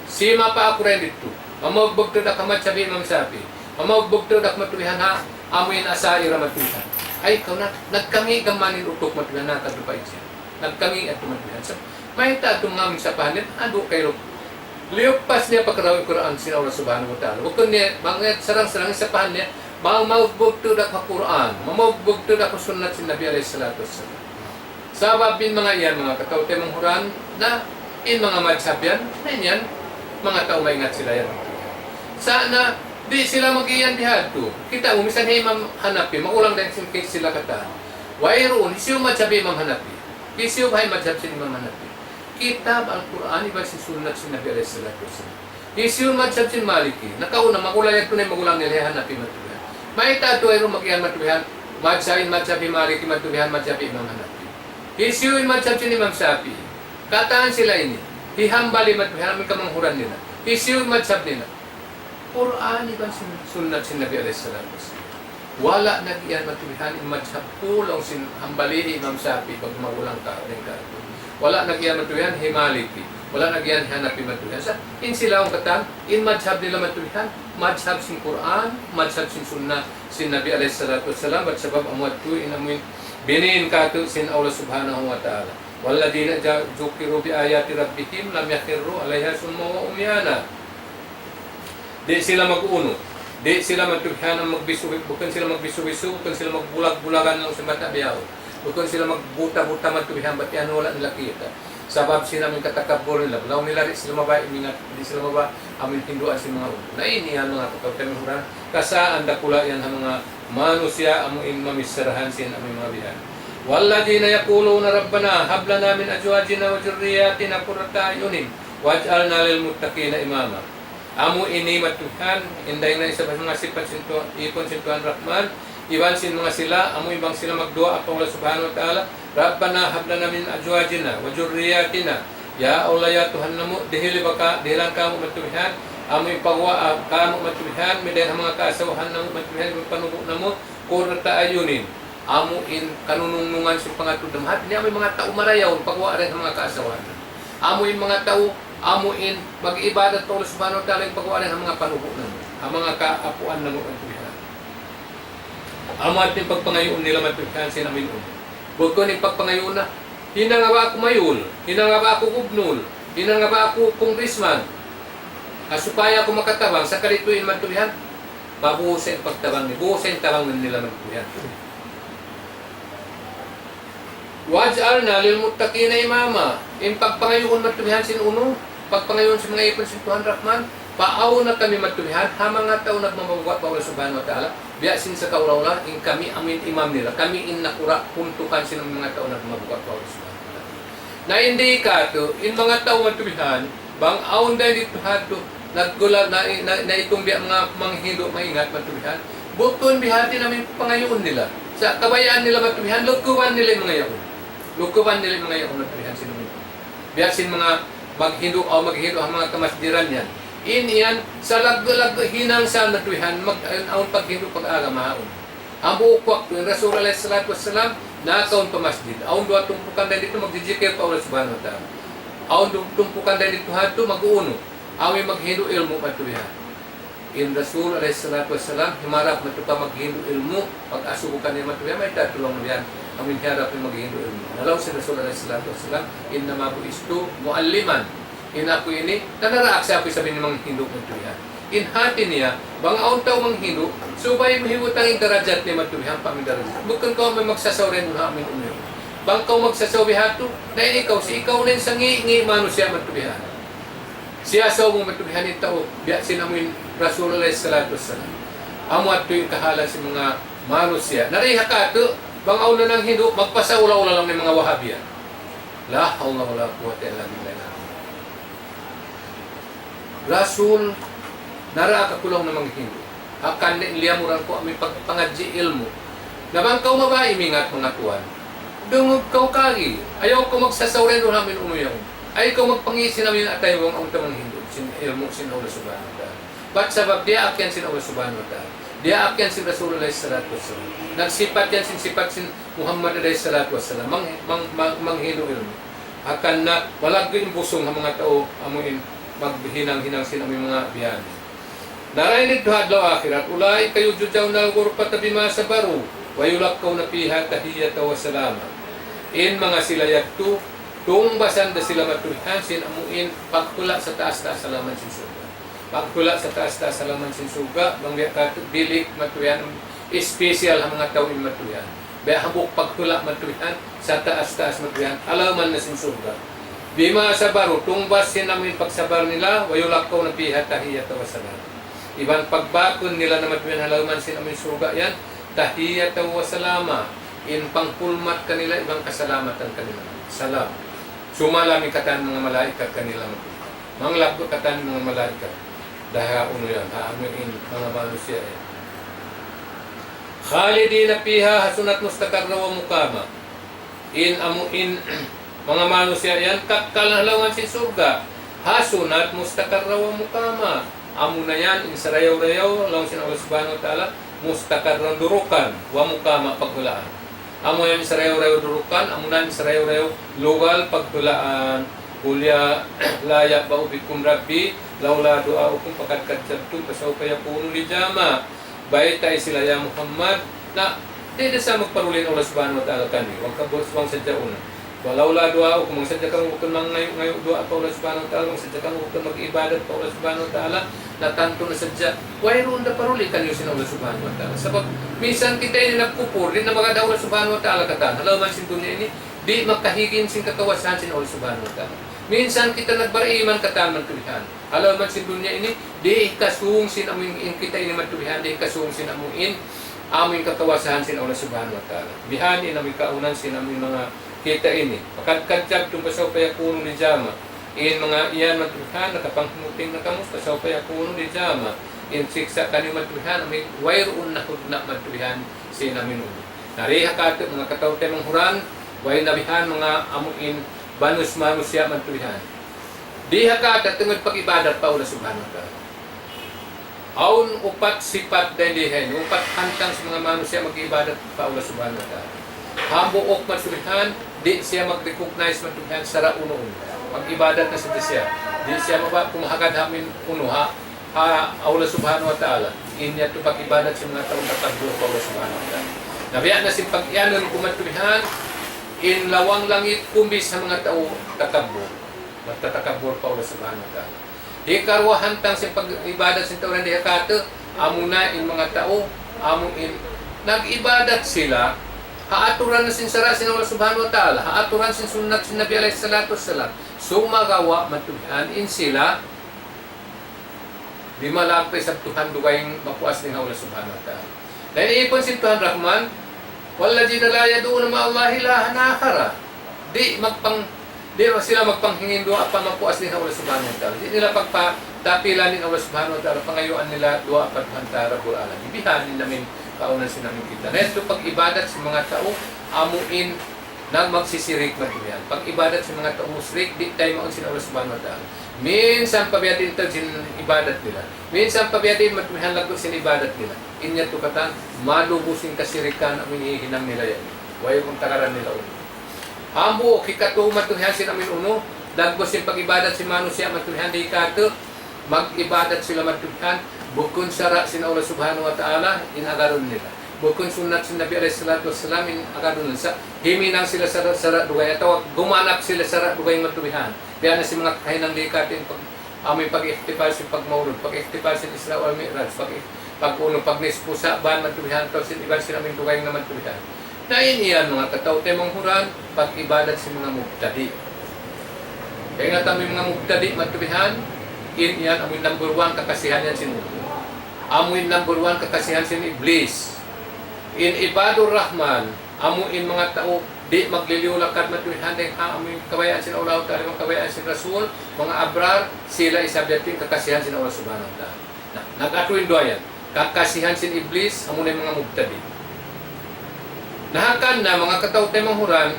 Sima pa ako rin dito. Mamagbog to na kamatsabi imam sabi. Mamagbog to na kamatulihan ha, amuin asai ramatulihan. Ay, ikaw na, nagkangi gamanin utok matulihan, nakad ko pa iji. Nagkangi at matulihan. So, may tatong ngamin sa pahanin, ando kayo. Liupas niya pagkarawin Quran sina Allah subhanahu wa ta'ala. Bukod niya, mga sarang-sarang sa pahan niya, magbog to na ka-Quran, magbog to na ka-sunnat si Nabi alayhi salatu wassalam. Sababin mga iyan, mga katawte manghuran, na in mga madhab yan, na yan, mga tao maingat sila yan. Sana, di sila mag-iyan dihado. Kita, umisan na Imam Hanafi, magulang dahil sila kata. Wairoon, isiyo madhab Imam Hanafi. Isiyo bahay madhab si Imam Hanafi. Kitab Al-Quran, iba si sunnat si Nabi alayhi salatu wassalam. Isiyo madhab si Maliki. Nakauna, magulang ito na magulang nila Hanafi matuloy. May tato ay rumakihan matulihan, madsain madsabi Maliki matulihan, madsabi Imam Hanafi. Isiyuin madsabi ni Imam Shafi. Kataan sila ini. Hihambali matulihan, may kamanghuran nila. Isiyuin madsabi nila. Quran iba sunnat sin Nabi alayhi salatu wassalam. Wala nagiyan matulihan, in madshab kulang sin hambali Imam Shafi pag magulang ka rin ka. wala nagyan matuyan himaliti. Wala nagyan hanapi matuyan. Sa in sila ang katan, in madhab nila matuyan, madhab sin Quran, madhab sin sunnah sin Nabi alaihi salatu wassalam, at sabab amwat tu in amin binin katu sin Allah subhanahu wa ta'ala. Walladina zukiru bi ayati rabbihim lam yakhirru alaiha summa wa umyana. Di sila mag-uno. Di sila matuhan ang magbisu, bukan sila magbisu-bisu, bukan sila magbulag-bulagan lang sa mata biyaw. Bukan sila magbuta-buta matuhan, ba't yan wala nila kita. Sabab sila may katakabol nila. Law nila rin sila maba, hindi sila maba, amin hinduan si mga uno. Na ini yan mga pagkakamihuran. Kasaan dakula yan ang mga manusya, amuin mamisarahan sin aming mga bihan. Walladina yaquluna rabbana hab lana min azwajina wa dhurriyyatina qurrata a'yunin waj'alna lil muttaqina imama. Amo ini matuhan inday na isa pa mga sifat sinto ipon sintuan Rahman iwan sin mga sila amo ibang sila magdua apa Allah subhanahu wa ta'ala rabbana hab lana min azwajina wa dhurriyyatina ya Allah ya Tuhan namo dihili baka dihilan kamo matuhan amo ipagwa kamo matuhan medan mga kaasawahan namo matuhan panubo namo qurrata ayunin amo in kanunungan sa pangatudamhat ni amo mga tao marayaw pagwa rin mga kaasawahan amo in mga tao amuin mag-ibadat pa Allah subhanahu wa ta'ala yung pagkuhan ng mga panubo namo ang mga kaapuan namo ang tuwihan amo at yung pagpangayon nila matuwihan sinamin huwag ko yung pagpangayon na hina nga ba ako mayul hina nga ba ako gubnul hina nga ba ako congressman supaya ako makatabang sa kalituin matuwihan mabuhusin pagtabang ni buhusin tabang nila matuwihan waj'alna lil muttaqina imama in pagpangayon matuwihan sin uno pagpangayon sa mga ipon sin Tuhan Rahman paaw na kami matuwihan ha mga tao nagmamabugat pa Allah subhanahu wa ta'ala biya sin sa kaurawla in kami amin imam nila kami in nakura puntukan sin mga tao nagmamabugat pa Allah subhanahu wa ta'ala na hindi ka to in mga tao matuwihan bang aon dahil dito hato naggulat na itong biya mga manghindo maingat matuwihan bukton bihati namin pangayon nila sa kabayaan nila matuwihan lukuwan nila yung mga yaon lukuban nila mga yaon matuwihan sinumin biyasin mga maghindo o maghindo ang mga kamasdiran yan iniyan sa lag-lag hinang sa matuwihan mag-aon paghindo pag-aga mahaon ang buukwak yung Rasul alaihi salatu wassalam nakaon pa masjid aon doon tumpukan dahil dito magjijikir pa Allah subhanahu wa ta'ala aon tumpukan dahil dito hato mag-uuno awi maghindo ilmu matuwihan in Rasul alaihi salatu wassalam himarap matupa maghindo ilmu pag-asubukan niya matuwihan may tatulong mo yan amin harap yung maghihindo ilmu. Nalaw si Rasul alaihi salatu wassalam, inna mabuistu mualliman. In ako ini, nanaraak sa ako sabihin ng mga Hindu matuwihan. In hati niya, bang aon tao mga Hindu, subay mahiwutang yung darajat ni matuwihan pa aming darajat. Bukan ka may magsasaw rin na aming umyo. Bang ka magsasaw bihato, na ikaw, si ikaw rin sa ngi mano siya matuwihan. Siya sa mong matuwihan yung tao, biya sinamin Rasul alaihi salatu wassalam. Amuat to yung kahalan si mga mano siya. Nariha ka to, bang auna ng Hindu, magpasaula-ula lang ng mga Wahabiya. La hawla wala quwwata illa billah. Rasul nara ka kulong ng mga Hindu. Akan din liamuran ko ami pagpangadji ilmu. Nabang kau mabahay mingat mga tuwan. Dungog kau kagi. Ayaw ko magsasawren do namin umuyaw. Ay ko magpangisin namin atay wong ang tamang Hindu. Sin ilmu sin Allah subhanahu wa ta'ala. Ba't sabab dia akyan sin Allah subhanahu wa ta'ala. Dia akyan si Rasul alaihi salatu wassalam. Nagsipat yan sifat sin Muhammad alaihi salatu wassalam. Manghido ilmu. Akan na walagi yung busong ng mga tao amuin maghinang-hinang sin aming mga biyan. Narainid hadlaw akhirat. Ulay kayo jujaw na gurpata bima sabaru. Wayulakaw na piha tahiyata wa salama. In mga sila yakto, tungbasan da sila matulihan sin amuin pagtula sa taas-taas salaman sin surga. Pagtula sa taas-taas salaman sin surga, bangya bilik matuyan, espesyal ang mga tawin matuyan. Baya habok pagtula matuyan, sa taas-taas matuyan, alaman na sin surga. Bima sabaru, tungbas sin amuin pagsabar nila, wayulakaw na piha tahiyata wa salama. Ibang pagbakon nila na matuyan halaman sin amuin surga yan, tahiyata wa salama. In pangpulmat kanila, ibang kasalamatan kanila. Salam. Sumalami katan mga malaikat kanila. Manglakot katan mga malaikat. Dahil uno yan, haamuin mga manusia yan. Khalidina piha hasunat mustaqarra wa mukama. In amuin mga manusia yan, kakalalawan si surga. Hasunat mustaqarra wa mukama. Amo na yan, in sarayaw-rayaw, lang sin Allah subhanahu wa ta'ala, mustaqarran durukan, wa mukama paghulaan. Amo yan sa rew-rew durukan, amo nan sa rew-rew lugal pagtulaan, kulya layak ba ubikum rabbi, laula doa ukum pakatkat jabtum pasawpaya puno li jama. Baitay sila ya Muhammad na di sa magparulin Allah subhanahu wa ta'ala kani. Huwag ka bang sadya una. Walaula doa ukum, magsadya kang ukon ngayon doa pa Allah subhanahu wa ta'ala, magsadya kang ukon mag-ibadat pa Allah subhanahu wa ta'ala, na tanto na sadya, wayroon na paruli kanyo sin Allah subhanahu wa ta'ala. Sabab, minsan kita ini nagpupur, di na maganda Allah subhanahu wa ta'ala katan. Halaw man sin dunia ini, di magkahigin sin katawasan sin Allah subhanahu wa ta'ala. Minsan kita nagbariman katan man tulihan. Halaw man sin dunia ini, di kasung sin amin kita ini man tulihan, di kasung sin amuin, amin katawasan sin Allah subhanahu wa ta'ala. Bihani namin kaunan sin amin mga kita ini. Pagkadkadjab tumpasaw paya kuno ni jama. In mga iyan matulhan, nakapanghimuting na kamus, pasaw paya kuno ni jama. In siksa kanyo matulhan, may wayroon na hudna matulhan sinamin ulo. Nariha kato mga katawte mong huran, way nabihan mga amuin banus manusya matulhan. Diha kato tungod pag-ibadat pa ula subhanahu wa ta'ala. Aun upat sipat din dihen, upat hantang sa mga manusya mag-ibadat pa ula subhanahu wa ta'ala. Hambuok matulhan, di siya mag-recognize matulhan sara uno-uno. Mag-ibadat na siya. Di siya kumahagad hamin uno ha Allah subhanahu wa ta'ala. Inya to pag-ibadat sa mga taong katagdo pa Allah subhanahu wa ta'ala. Nabiya na si pag-ianon kumatulihan in lawang langit kumbis sa mga tao takabbo. Magtatakabbo pa Allah subhanahu wa ta'ala. Di karwahan tang sa pag-ibadat sa taong di hakata, amo na in mga tao, amo in nag-ibadat sila. Haaturan na sinsara sin Allah subhanahu wa ta'ala. Haaturan sin sunnat sin Nabi alaihi salatu wassalam. Sumagawa matuhan in sila di malagpay sa Tuhan dugayng mapuas ng Allah subhanahu wa ta'ala. Dahil ipon si Tuhan Rahman, walladina la yaduuna ma Allah ilahan akhara. Di sila magpanghingin doa pa mapuas ng Allah subhanahu wa ta'ala. Di nila pagpatapilan ng Allah subhanahu wa ta'ala, pangayuan nila doa pa Tuhan ta Rabbul Alamin. Ibihanin namin kaunan sinamin kita. Neto pag-ibadat sa mga tao, amuin na magsisirik matuyan. Pag-ibadat sa mga tao musrik, di tayo maun sin Allah subhanahu wa ta'ala. Minsan pabiyatin ito sin ibadat nila. Minsan pabiyatin matuyan lago sin ibadat nila. Inya to katan, malubusin kasirikan ang hinihinang nila yan. Wayo kung takaran nila uno. Hambo, kikato matuyan sin amin uno, dagos sin pag-ibadat si manusya matuyan di kato, mag-ibadat sila matuyan, bukun sara sin Allah subhanahu wa ta'ala, inagaron nila. Bukun sunat sin Nabi alaihi salatu wassalam, inagaron nila. Himinang sila sara dugay, atau gumanap sila sara dugay matubihan. Diyan na si mga kahinang dikatin, aming pag-iktipal sin pagmaulod, pag-iktipal sin Isra wal Mi'raj, pag-nispusa, ban matubihan, to sin iban sin aming dugay na matubihan. Nain iyan mga kataw temong huran, pag-ibadat si mga mubtadi. Kaya nga tami mga mubtadi matubihan, iyan amoy number 1 kakasihan yan sin mundo. Amoy number 1 kakasihan sin iblis. In ibadur rahman, amoy mga tao di magliliwlakat matubihan dahil amoy kabayaan sin Allah ta'ala, mga kabayaan sin Rasul, mga abrar, sila isabyatin kakasihan sin Allah subhanahu wa ta'ala. Nag-atuin doa yan. Kakasihan sin iblis, amoy mga mubtadi. Nahakan na mga kataw temong huran,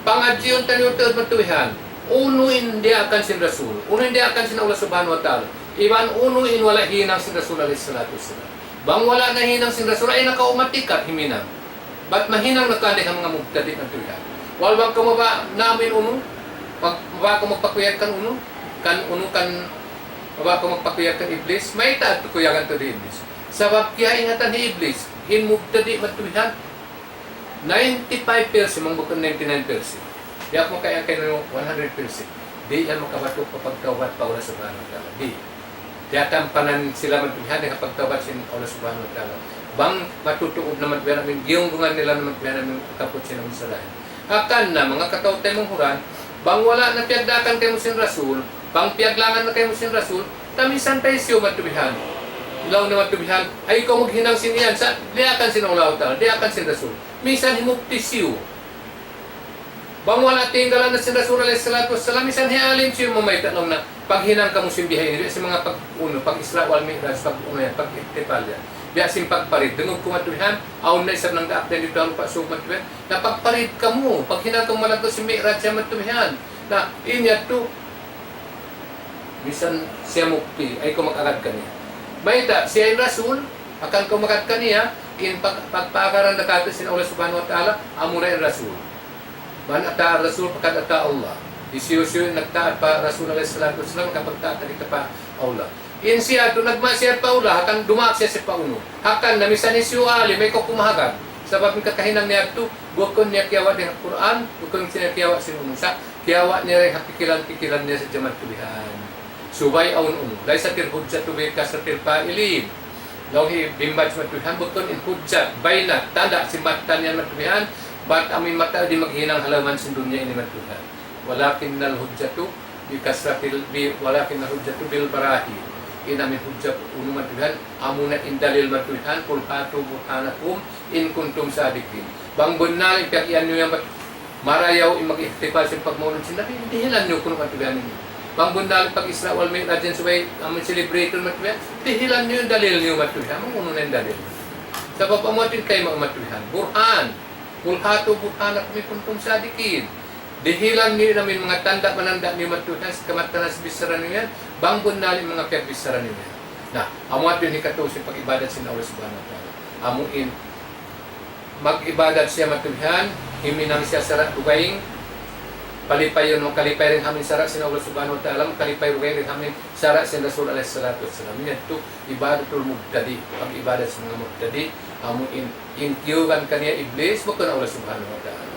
pangadjiyon tayo matubihan. Uno hindi akan sin Rasul. Uno hindi akan sin Allah subhanahu wa ta'ala. Iban uno in wala hinang sin Rasul alaihi salatu wassalam. Bang wala na hinang sin Rasul ay nakaumatikat himinang. Ba't mahinang nakandi ang mga mubtadi ng tuyan? Walbang ka maba namin uno? Maba ka magpakuyag kan uno? Maba ka magpakuyag kan iblis? May taat kuyagan to di iblis. Sabab kaya ingatan ni iblis, in mubtadi matuyan. 95% mga bukod 99%. Di ako kaya kayo 100%. Di yan makabato kapagtawad pa Allah subhanahu wa ta'ala. Di. Tampanan sila matubihan ng kapagtawad sin Allah subhanahu wa ta'ala. Bang matutuod naman biya namin, giyong-gungan nila naman biya namin kapot siya namin sa lahat. Akan na mga kataw tayo mong huran, bang wala na piyagdakan kayo mo sin Rasul, bang piyaglangan na kayo mo sin Rasul, tamisan tayo siyo matubihan. Ilaw na matubihan, ay ikaw maghinang sin iyan, diakan sin Allah ta'ala, diakan sin Rasul. Misan himukti siyo. Bang wala tinggalan na si Rasul alaihi salatu wassalam, isan hialim siya mamay tanong na paghinang ka mo simbihay nila sa mga pag-Isra wal Mi'raj, pag-uno yan, pag-iktipal yan. Biya sim pagparid, dungog kumatulihan, aon na isang nang daap na dito ang pasok matulihan, na pagparid ka mo, paghinang kang malagto si Mi'raj siya matulihan, na inyat to, misan siya mukti, ay kumakagad ka niya. Bayta, siya ay Rasul, akan kumakagad ka niya, in pagpakaran na kato sin Allah subhanahu wa ta'ala, amo na yung Rasul. Man ata Rasul, pagkat ata Allah. Isiyusyo nagtaat pa Rasul alayhi salatu wasalam, kapag taat na pa Allah. In siya, doon nagmasiyar pa Allah, hakan dumaak siya si pauno. Hakan, namisan ni siyo ali, may kukumahagag. Sabab ng kakahinang niya ito, bukon niya kiyawa ng Quran, bukon niya kiyawa sinunusa, kiyawa niya rin pikiran niya sa jaman tulihan. Subay aun-uno. Dahil sa tirhudjat tubig ka sa tirpailin. Long bimbaj matulihan, bukon in hudjat, bayna, tanda, si mata niya matulihan, ba't amin mata di maghinang halaman sa dunya ini matulihan. Walakin nal hudjatu, walakin nal hudjatu bil barahi. Inamin hujjat uno matulihan, amuna indalil matulihan, kulhatu burhanakum, in kuntum sadikin. Bang bunal, ipyakian nyo yung marayaw, mag-ihtifal sa pagmaulod sinabi, hindi hilan nyo kung matulihan ninyo. Bang bunal, pag Isra wal Mi'raj dyan subay, amin celebrator matulihan, hindi hilan nyo yung dalil nyo matulihan. Mamuno na yung dalil. Sa papamuatin kayo mga matulihan, burhan, kulhatu burhanakum, in kuntum sadikin. Dihilan niyo namin mga tanda mananda niyo matuhan sa kamatanan sa bisaran niyo yan, bangbon namin mga piyagbisaran niyo yan. Na, amuat yun hikatusin pag-ibadat sin Allah subhanahu wa ta'ala. Amuin, mag-ibadat siya matuhan, himinang siya sarat ugaing, palipay yun, kalipay rin hamin sarat sin Allah subhanahu wa ta'ala, kalipay rin hamin sarat sin Rasul alayhi salatu wasalam. Yan ito, ibadatul mugtadi, pag-ibadat sa mga mugtadi, amuin, inkiyugan kaniya iblis, bukan Allah subhanahu wa ta'ala.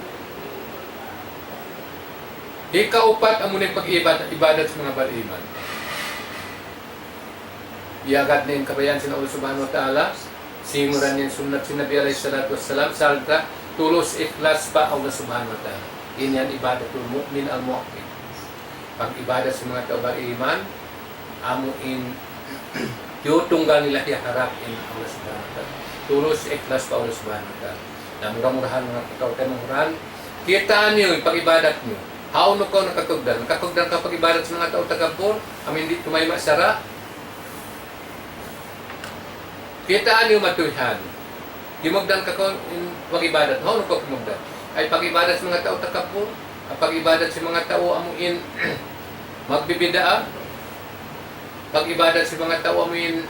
Ikaupat ang munang pag-ibadat sa mga baliman. Iagad na yung kabayan sa Allah subhanahu wa ta'ala, simuran yung sunnat si Nabi alayhi salatu wassalam, salta, tulos ikhlas pa Allah subhanahu wa ta'ala. Yan ibadatul mu'min al-mu'min. Pag-ibadat sa mga baliman, amuin, yutunggal nila harapin Allah subhanahu wa ta'ala. Tulos ikhlas pa Allah subhanahu wa ta'ala. Na murah-murahan mga kakautan murahan, kitaan nyo yung pag-ibadat nyo. How no ko nakatugdan? Nakatugdan ka pag-ibadat sa mga tao tagapor, amin di tumayma sara. Kitaan niyo matuhan. Gimugdan ka ko pag-ibadat. How no ko kumugdan? Ay pag-ibadat sa mga tao tagapor, pag-ibadat sa mga tao amuin magbibidaa. Pag-ibadat sa mga tao amuin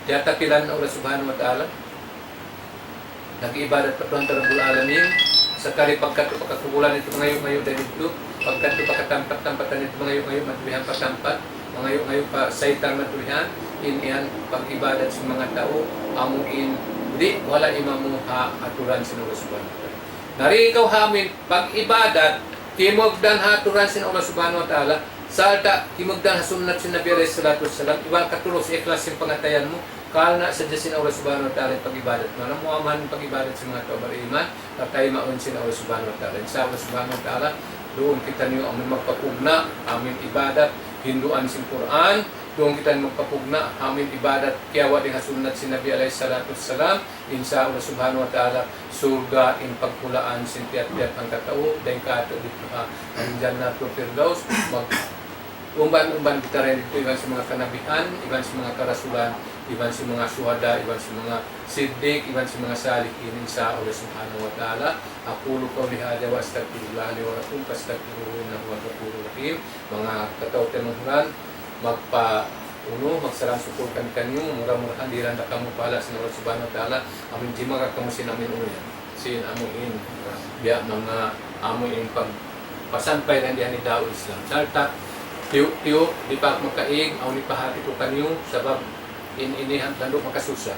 tiyatapilan Allah subhanahu wa ta'ala. Nag-ibadat pa tuhan Rabbul Alamin sakali pagkatu pagkakubulan ito ngayon dahil ito pagkatu pagkatampat-tampatan ito ngayon matulihan patampat ngayon pa saitan matulihan inian pag-ibadat sa mga tao amuin di wala imamuha aturan sa Allah subhanahu wa ta'ala. Nari ikaw hamin pag-ibadat kimugdan haturan sa Allah subhanahu wa ta'ala salta kimugdan sunnat sa Nabi alayhi salatu wassalam ibang katulos ikhlas yung pangatayan mo Kala sa Diyos Allah subhanahu wa ta'ala pag-ibadat mo. Alam mo amahan ng pag-ibadat sa mga tao bariman, at tayo maun sin Allah subhanahu wa ta'ala. Sa Allah subhanahu wa ta'ala, doon kita niyo amin magpapugna, amin ibadat, hinduan sin Quran, doon kita magpapugna, amin ibadat, kiyawa din hasunat si Nabi alayhi salatu wassalam, insya Allah subhanahu wa ta'ala, surga in pagpulaan sin tiat-tiat ang katao, dahil kato dito ang Jannatul Firdaus, umban-umban kita rin dito, iban sa mga kanabihan, iban sa mga karasulan, iban sa mga suhada, iban sa mga siddiq, iban sa mga salihin sa Allah subhanahu wa ta'ala. Aqulu qawli hadha wa astaghfirullah li wa lakum fastaghfiruhu innahu huwal ghafurur rahim. Mga katao temuhuran, magsalam sukulkan kanyo, murah-murahan diran da kamu pala sa Allah subhanahu wa ta'ala. Amin jima ka kamu sinamin uyan. Sin amuin biya mga amuin pagpasampay rin diyan ni Daul Islam. Salta tiyo di pa makaig aw ni pahati ko kanyo sabab inihan tandok makasusa.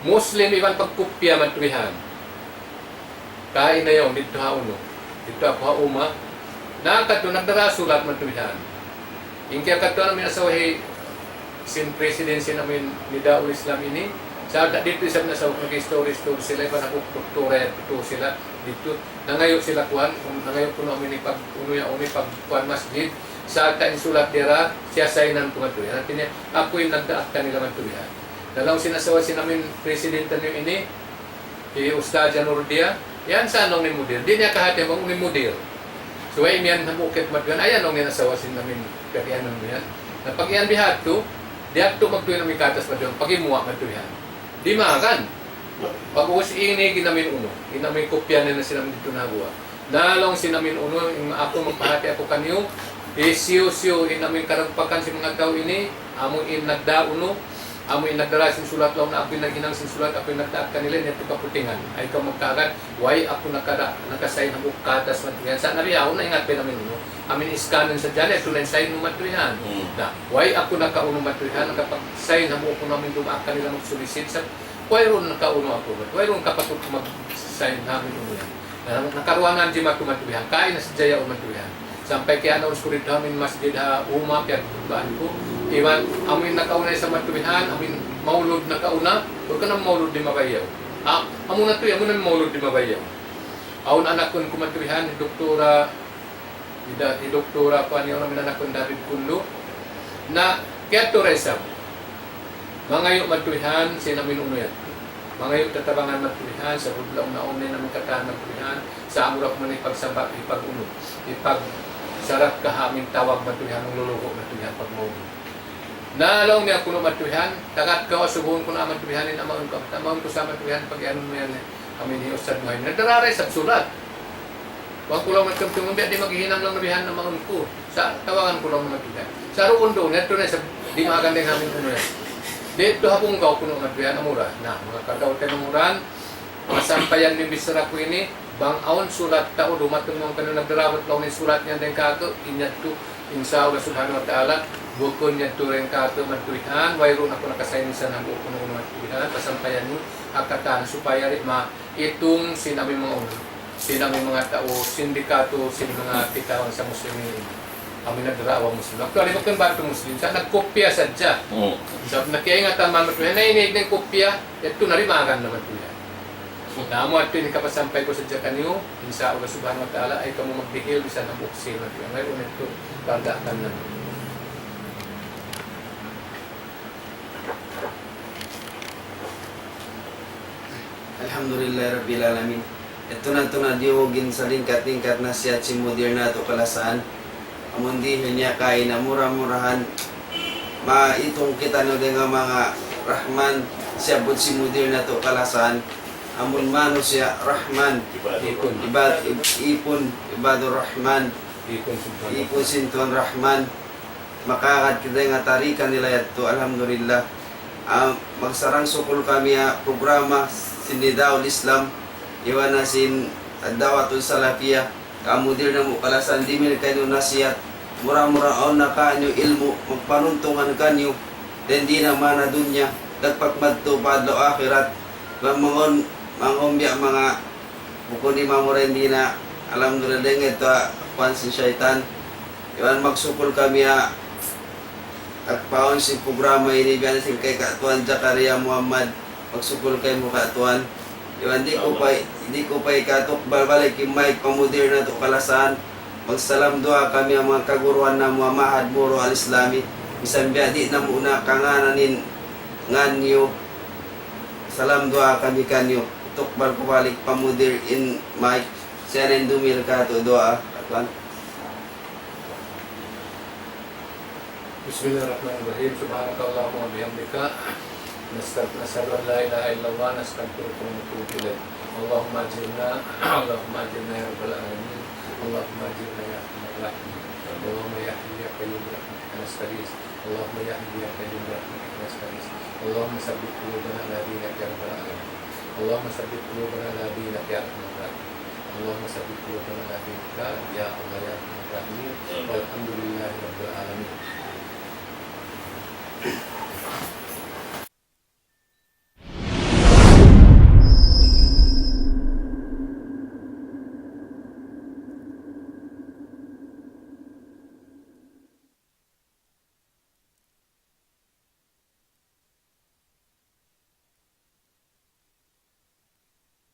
Muslim iban pagkupya matuihan. Kain na yung dito hauno. Dito ako hauma. Nakato nagdarasulat matuihan. Ingkaya kato namin asawahi sin presidency namin ni Daul Islam ini. Sa dito isang nasaw nag-story sila iban ako doktora ito sila dito. Nangayo sila kuan, nangayo puno namin pag uno ya uni pag kuan masjid. Sa atin sulat dira, siya saynan kumatuloy. Natin niya, ako yung nagdaak kanila matuloyan. Dalawang sinasawa namin presidente niyo ini, si Ustad Janurdia, yan sa anong ni Mudir. Di niya kahati mong ni Mudir. So ay miyan namukit matuloyan, ayan ang nasawa namin kagyan ng yan. Na pag iyan bihat to, dihat to magtuloy namin katas matuloyan, pagimuha matuloyan. Di makan. Pag-uus ini, ginamin uno. Ginamin kopya na sinamin dito na buwa. Nalong sinamin uno, ako magpahati ako kanyo, Isiyo-siyo in amin karagpakan si mga tao ini, amo in nagdauno, amo in nagdara sin sulat law na apoy naghinang sin sulat, apoy nagdaat kanila, neto kaputingan. Ay ka magkagat, why ako nakasign ng katas matuyan. Sa nariyaw na ingat pa namin no. Amin iskanan sa dyan, ito na sign ng matuyan. Na, why ako nakauno matuyan, kapag sign na mo ko namin dumaan kanila mag-solicit sa why ron nakauno ako, why ron kapatid mag-sign namin umuyan. Nakaruangan di matuyan, kain na sa jaya o matuyan. Sampai kaya naon skurit amin masjid ha umap yan baan ko. Iwan amin nakaunay sa matubihan, amin maulod nakauna, huwag ka nang maulod di mabayaw. Amo na to, amo na maulod di mabayaw. Aun anak kon kumatubihan, doktora ko ano namin anak kon David Kundo, na kaya to resam. Mga yung matubihan, sinamin uno yan. Mga yung tatabangan matubihan, sa budlaw na unay namin katahan matubihan, sa amurap mo na ipagsabak, ipag-uno, sarap kahaming tawag matuyan ng luluko matuyan pag mawin. Naalong niya kuno matuyan, tagat ka subuhon ko na matuyanin amaon ko sa matuyan pag ano mo yan kami ni Ustad Mohamed. Nagdararay sa sulat. Huwag ko lang magkamtungong di maghihinang lang nabihan ng mga ko. Sa tawagan ko lang na matuyan. Sa roon doon, neto na sa di magandang namin kuno yan. Dito hapong gaw kuno matuyan amura. Na mga kagaw tanuran, mga sampayan ni Bisra ko ini, bang aon sulat tao dumatong mga kanong nagdarawat law ni sulat niya din kato inyat to insya Allah subhanahu wa ta'ala bukon niya to rin kato matuihan wayroon ako nakasayin sa nang bukon ng matuihan pasampayan mo akatan supaya rin itong sinabi mga tao sindikato sino mga titawan sa muslimin kami nagdarawang muslim actually magkang bato muslim sa nagkopya sadya sa nakiingatan man matuihan na inig ng kopya ito narimagan naman tuihan. Namo at ito kapasampay ko sa dyan kanyo, insya Allah subhanahu wa ta'ala ay kamu magbihil bisa na buksin at yung ngayon ito tandaan na. Alhamdulillah Rabbil Alamin. Ito na diwogin sa lingkat-lingkat na siya si Mudir na ito kalasaan. Amundihin niya kain na murah-murahan. Maitong kita no nga mga Rahman siya bud si Mudir na ito kalasaan. Amun mano siya Rahman Ibadur Rahman Ipon Sintuan Rahman makakad kita nga tarikan nila ito alhamdulillah magsarang sukul kami programa sinidaul Islam iwan na sin dawatul salafiyah kamudir na mo kalasan di min kayo nasiyat mura-mura on na kanyo ilmu magpanuntungan kanyo then di na mana dunya dagpagmadto padlo akhirat mangombya mga bukod di mamuren di na alhamdulillah ito kwan si syaitan iwan magsukul kami at paon si programa ini biyan sin kay Katuan Zakaria Muhammad magsukul kay mo Katuan iwan di ko pa ikatok balbalik kimay pamudir na to kalasan magsalam doa kami ang mga kaguruan na Muhammad Muro al-Islami bisan biya di na muna kangananin nganyo salam doa kami kanyo tukbal ko balik pamudir in mic siya rin dumil ka to doa Katuan. Bismillahirrahmanirrahim. Subhanakallahumma wa bihamdika nasyhadu an la ilaha illallah nastaghfiruka wa natubu ilaik. Allahumma ajirna ya rabbal alamin. Allahumma ajirna ya arhamar rahimin. Allahumma ya hayyu ya qayyum bi rahmatika nastaghis. Allahumma ya hayyu ya qayyum bi rahmatika nastaghis. Allahumma sabbit qulubana ala dinika ya rabbal alamin. Allahumma sabbit qulubana ala dinika ya arhamar rahimin. Allahumma sabbit qulubana ala dinika ya Allah ya arhamar rahimin. Walhamdulillahi rabbil alamin.